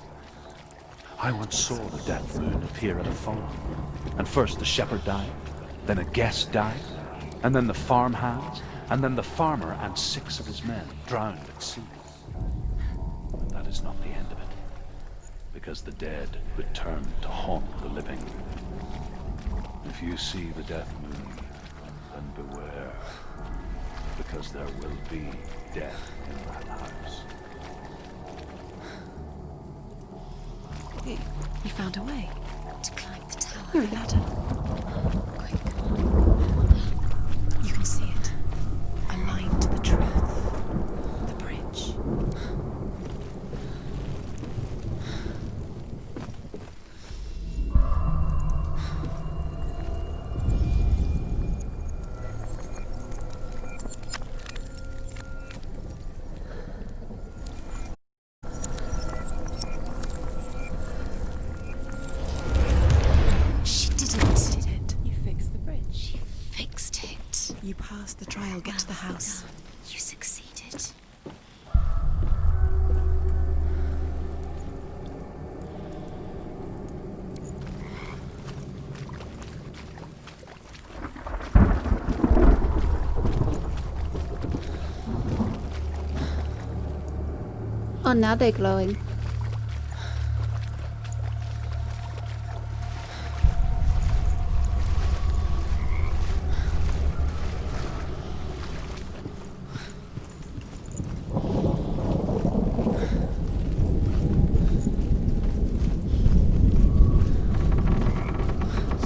I once saw the death moon appear at a farm, and first the shepherd died, then a guest died, and then the farmhands, and then the farmer and 6 of his men drowned at sea. But that is not the end of it, because the dead return to haunt the living. If you see the death moon, then beware, because there will be death in that house. Hey, you found a way. To climb the tower. The ladder. Quick. You can see it. Aligned to the truth. The bridge. She did it. Did it? You fixed the bridge. She fixed it. You passed the trial. Get to the house. Done. You succeeded. Oh, now they're glowing.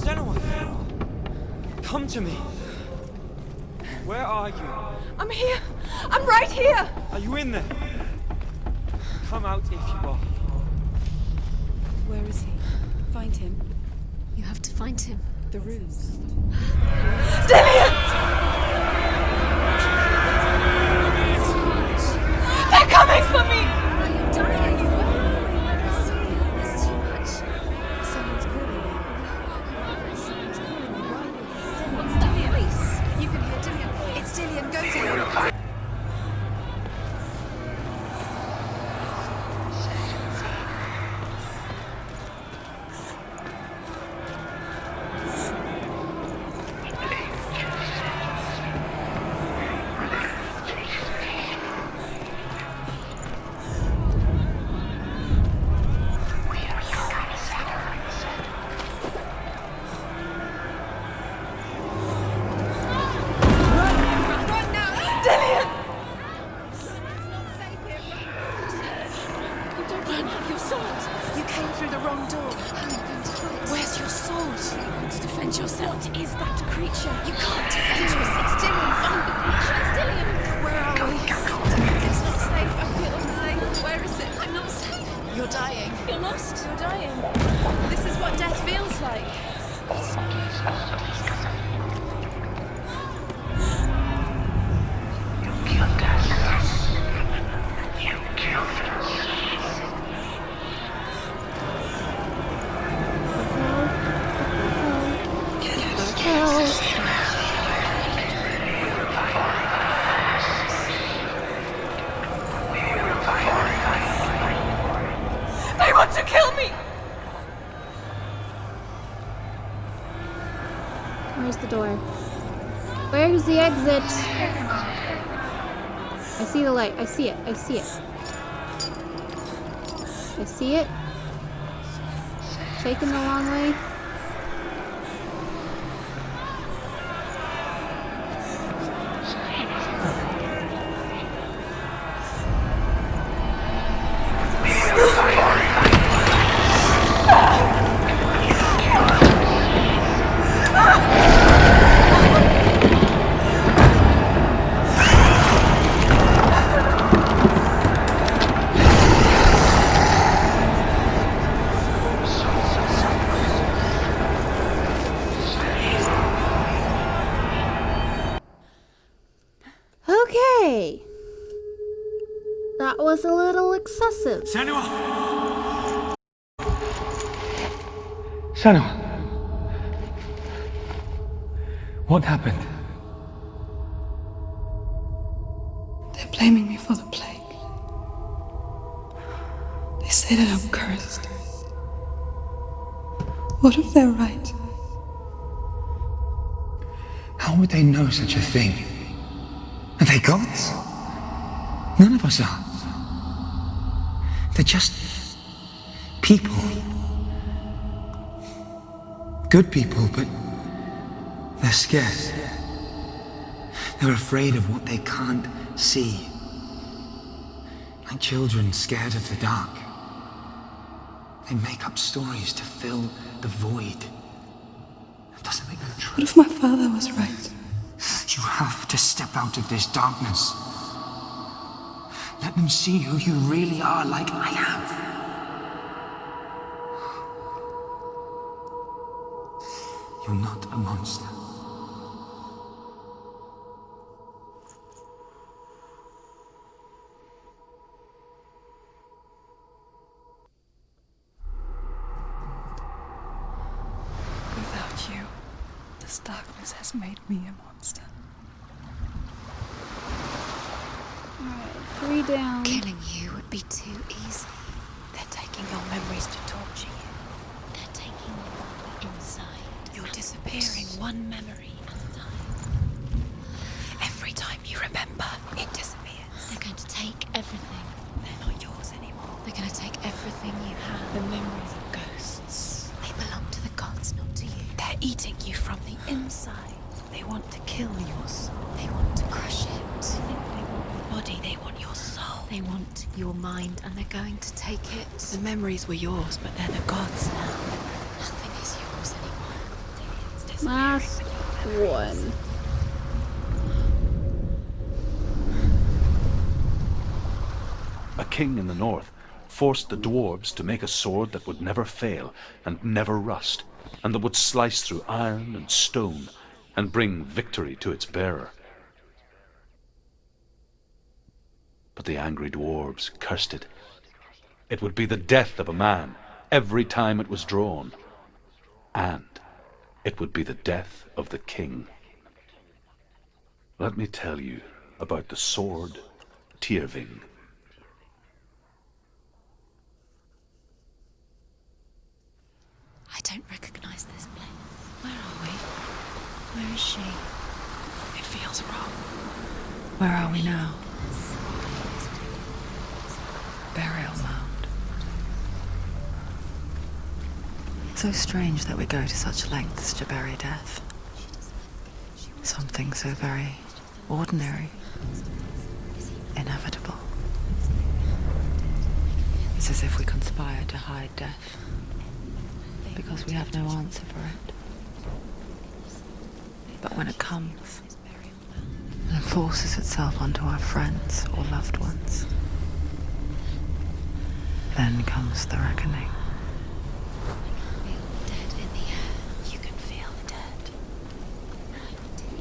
Senua! Come to me! Where are you? I'm here. I'm right here. Are you in there? Come out if you are. Where is he? Find him. You have to find him. The runes. Dillion! They're coming for me! Are you dying? Where is he? It's too much. Someone's calling you. Someone's calling you. Why are you here? What's that voice? You can hear Dillion. It's Dillion. Go to him. Where's the door? Where's the exit? I see the light. I see it. I see it. I see it. Taking the long way. Okay. That was a little excessive. Senua! Senua! What happened? They're blaming me for the plague. They say that I'm cursed. What if they're right? How would they know such a thing? Are they gods? None of us are. They're just people. Good people, but they're scared. They're afraid of what they can't see. Like children scared of the dark. They make up stories to fill the void. That doesn't make them true. What if my father was right? You have to step out of this darkness. Let them see who you really are, like I have. You're not a monster. Without you, this darkness has made me a monster. Alright, 3 down. Killing you would be too easy. They're taking your memories to torture you. They're taking you inside. You're disappearing one memory at a time. Every time you remember, it disappears. They're going to take everything. They're not yours anymore. They're going to take everything you have. The memories of ghosts. They belong to the gods, not to you. They're eating you from the inside. They want to kill your soul. They want to crush it. They want your body. They want your soul. They want your mind, and they're going to take it. The memories were yours, but they're the gods now. Nothing is yours anymore. It's disappearing Last with your memories. one. king in the north forced the dwarves to make a sword that would never fail and never rust, and that would slice through iron and stone and bring victory to its bearer. But the angry dwarves cursed it. It would be the death of a man every time it was drawn, and it would be the death of the king. Let me tell you about the sword Tyrving. I don't recognize this place. Where are we? Where is she? It feels wrong. Where are we now? Burial mound. So strange that we go to such lengths to bury death. Something so very ordinary, inevitable. It's as if we conspire to hide death, because we have no answer for it. But when it comes, and forces itself onto our friends or loved ones, then comes the reckoning. Dead in the air. You can feel the dead.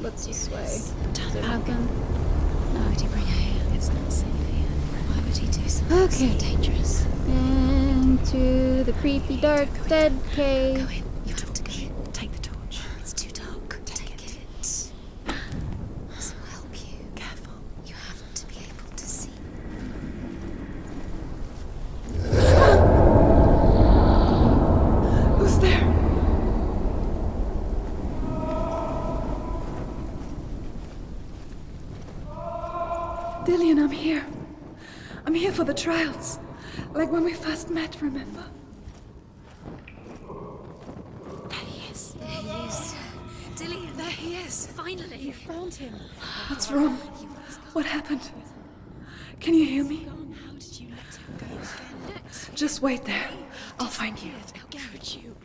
Let's this way. Is Turn there back. nothing? Why would he bring her here? It's not safe here. Why would he do something so dangerous? Into the creepy, dark, dead Go cave. in. You have to go in. Take the torch. It's too dark. Take it. This will help you. Careful. You have to be able to see. Who's there? Dillian, I'm here. I'm here for the trials. Like when we first met, remember? There he is. There he is. Dillian, there he is. Finally. You found him. What's wrong? What happened? Can you hear me? How did you let him go? Just wait there. I'll find you. How could you?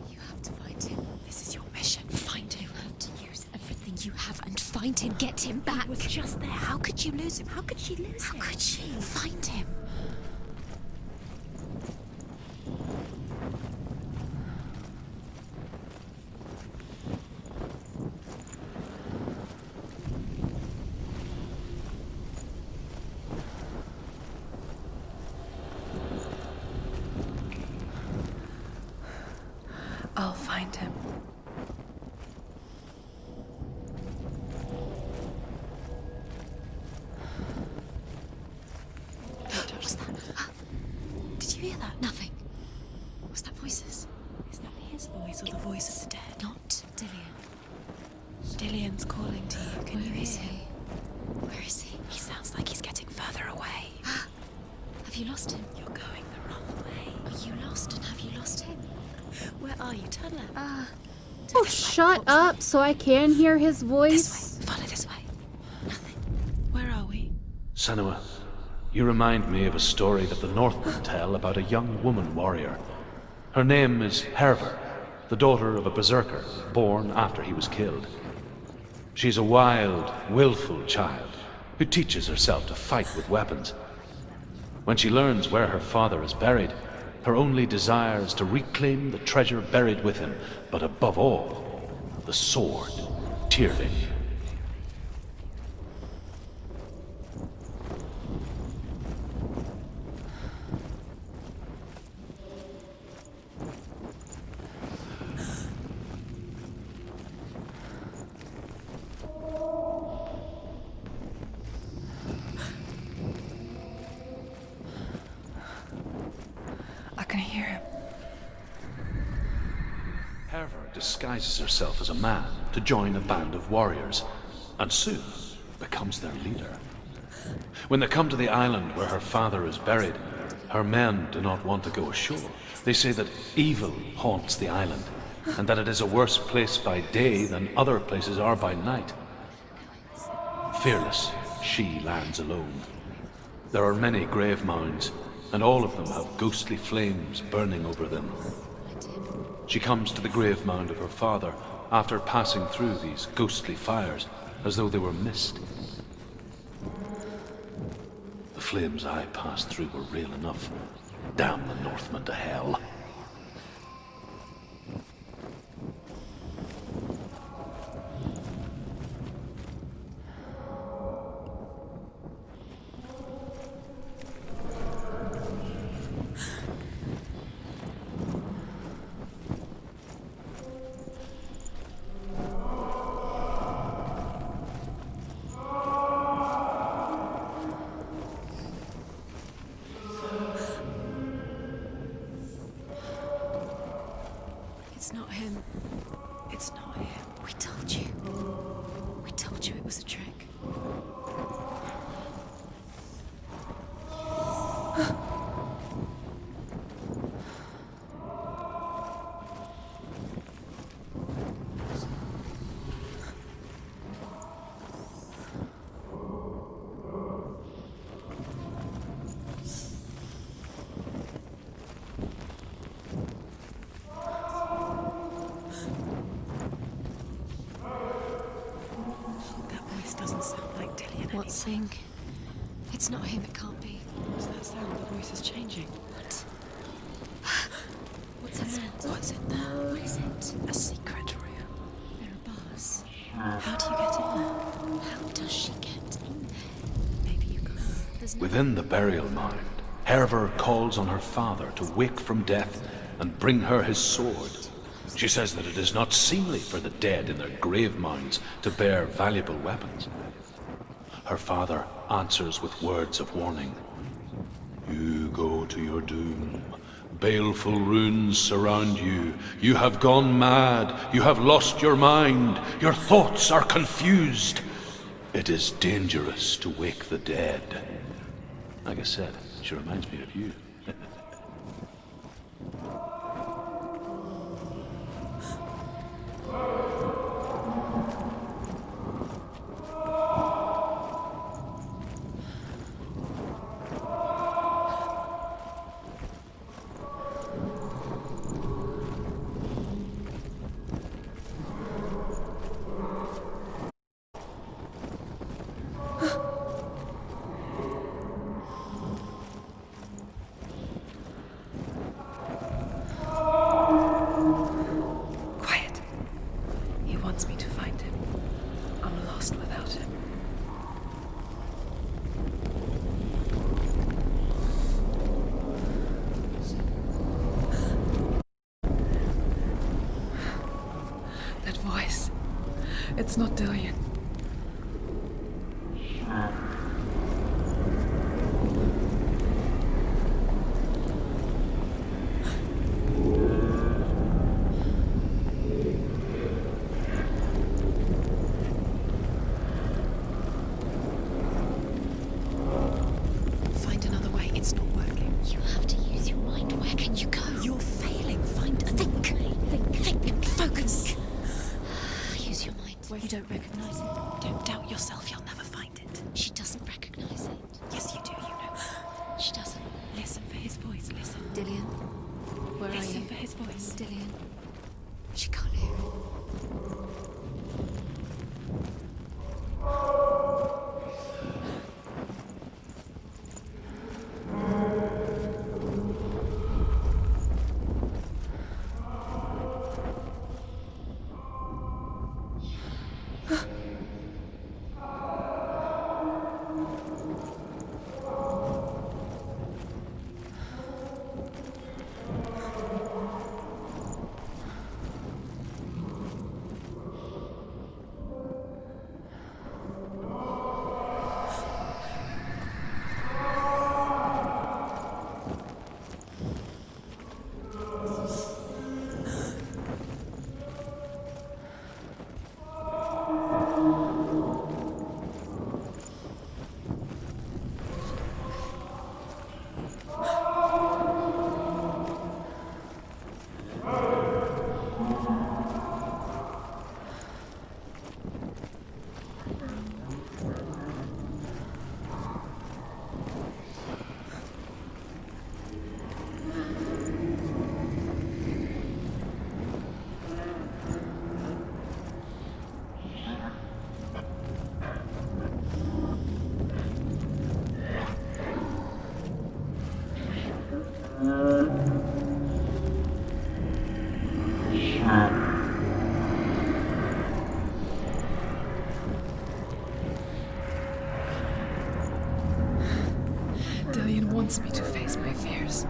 You have to find him. This is your mission. Find him. You have to use everything you have and find him. Get him back. He was just there. How could you lose him? How could she lose him? How could she? Find him. I'll find him. What's that? Did you hear that? Nothing. Was that voices? Is that his voice or the voice of the dead? Not Dillian. Dillian's calling to you. Can you hear him? Where is he? He sounds like he's getting further away. Have you lost him? You're going the wrong way. Are you lost and have you lost him? Where are you? Turn left. Oh, shut up so I can hear his voice. This way. Follow this way. Nothing. Where are we? Senua, you remind me of a story that the Northmen tell about a young woman warrior. Her name is Herver, the daughter of a berserker born after he was killed. She's a wild, willful child who teaches herself to fight with weapons. When she learns where her father is buried, her only desire is to reclaim the treasure buried with him, but above all, the sword, Tyrving. I can hear him. Herver disguises herself as a man to join a band of warriors, and soon becomes their leader. When they come to the island where her father is buried, her men do not want to go ashore. They say that evil haunts the island, and that it is a worse place by day than other places are by night. Fearless, she lands alone. There are many grave mounds, and all of them have ghostly flames burning over them. She comes to the grave mound of her father after passing through these ghostly fires, as though they were mist. The flames I passed through were real enough. Damn the Northmen to hell. It's not him. It's not him. We told you. We told you it was a trick. What's saying? It's not him, it can't be. What's that sound? The voice is changing. What? What's that sound? What's in there? What is it? A secret room. There are bars. How do you get in there? How does she get in there? Maybe you can't. There's no... Within the burial mound, Hervor calls on her father to wake from death and bring her his sword. She says that it is not seemly for the dead in their grave mounds to bear valuable weapons. Her father answers with words of warning. You go to your doom. Baleful runes surround you. You have gone mad. You have lost your mind. Your thoughts are confused. It is dangerous to wake the dead. Like I said, she reminds me of you. It's not Dillion. Find another way. It's not working. You have to use your mind. Where can you go? You're failing. Find another way. Think. Focus. Use your mind. You don't recognize it. Don't doubt yourself. You'll never find it. She doesn't recognize it. Yes, you do. You know. She doesn't. Listen for his voice. Listen. Dillion. Where are you? Listen for his voice. Dillion. She can't hear it. wants me to face my fears.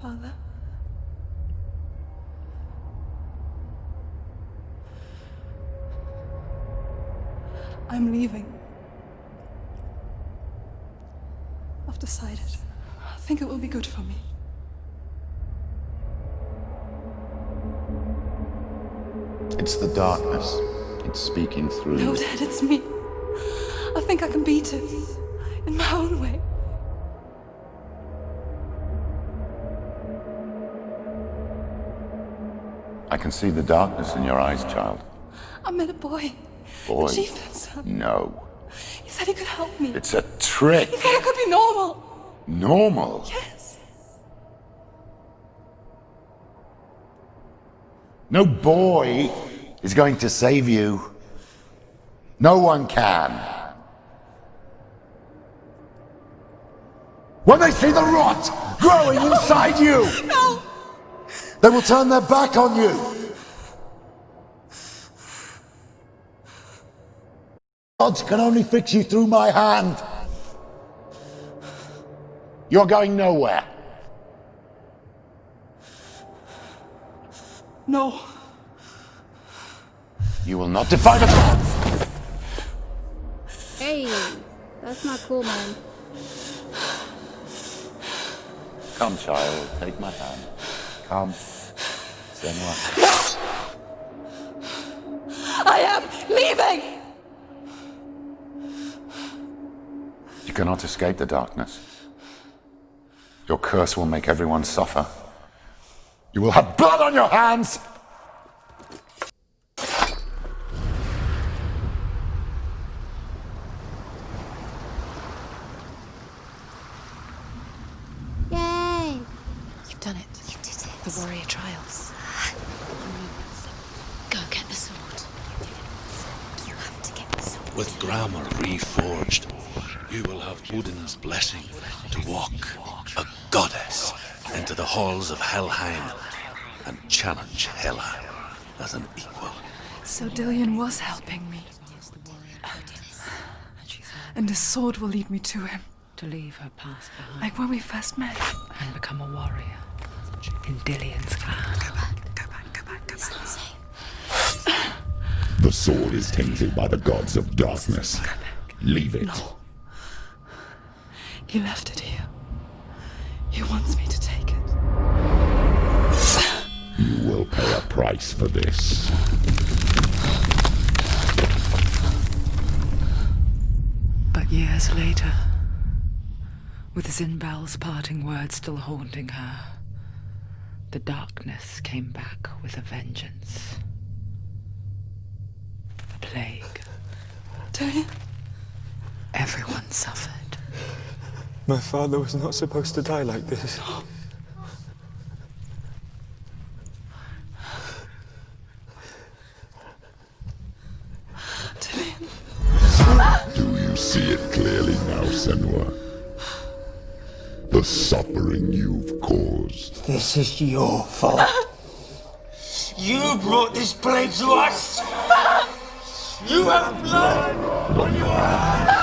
Father? I'm leaving. I've decided. I think it will be good for me. It's the darkness. It's speaking through No, you. Dad, it's me. I think I can beat it. In my own way. I can see the darkness in your eyes, child. I met a boy. Boy. The chieftain's son. No. He said he could help me. It's a trick. He said I could be normal. Normal? Yes. No boy is going to save you. No one can. When they see the rot growing inside you, No! they will turn their back on you. Gods can only fix you through my hand. You're going nowhere. No. You will not defy the gods. Hey, that's not cool, man. Come, child, take my hand. Come. Senua. I am leaving! You cannot escape the darkness. Your curse will make everyone suffer. You will have blood on your hands! Yay! You've done it. You did it. The warrior trials. Go get the sword. You have to get the sword. With grammar reforged, you will have Odin's blessing to walk, a goddess, into the halls of Helheim and challenge Hela as an equal. So Dillion was helping me. And his sword will lead me to him. To leave her past behind. Like when we first met. And become a warrior. In Dillion's clan. Go back. It's not safe. The sword is tainted by the gods of darkness. Leave it. No. He left it here. He wants me to take it. You will pay a price for this. But years later, with Zinbel's parting words still haunting her, the darkness came back with a vengeance. The plague. Dillion? Everyone suffered. My father was not supposed to die like this. Do you see it clearly now, Senua? The suffering you've caused. This is your fault. You brought this plague to us! You have blood on your hands!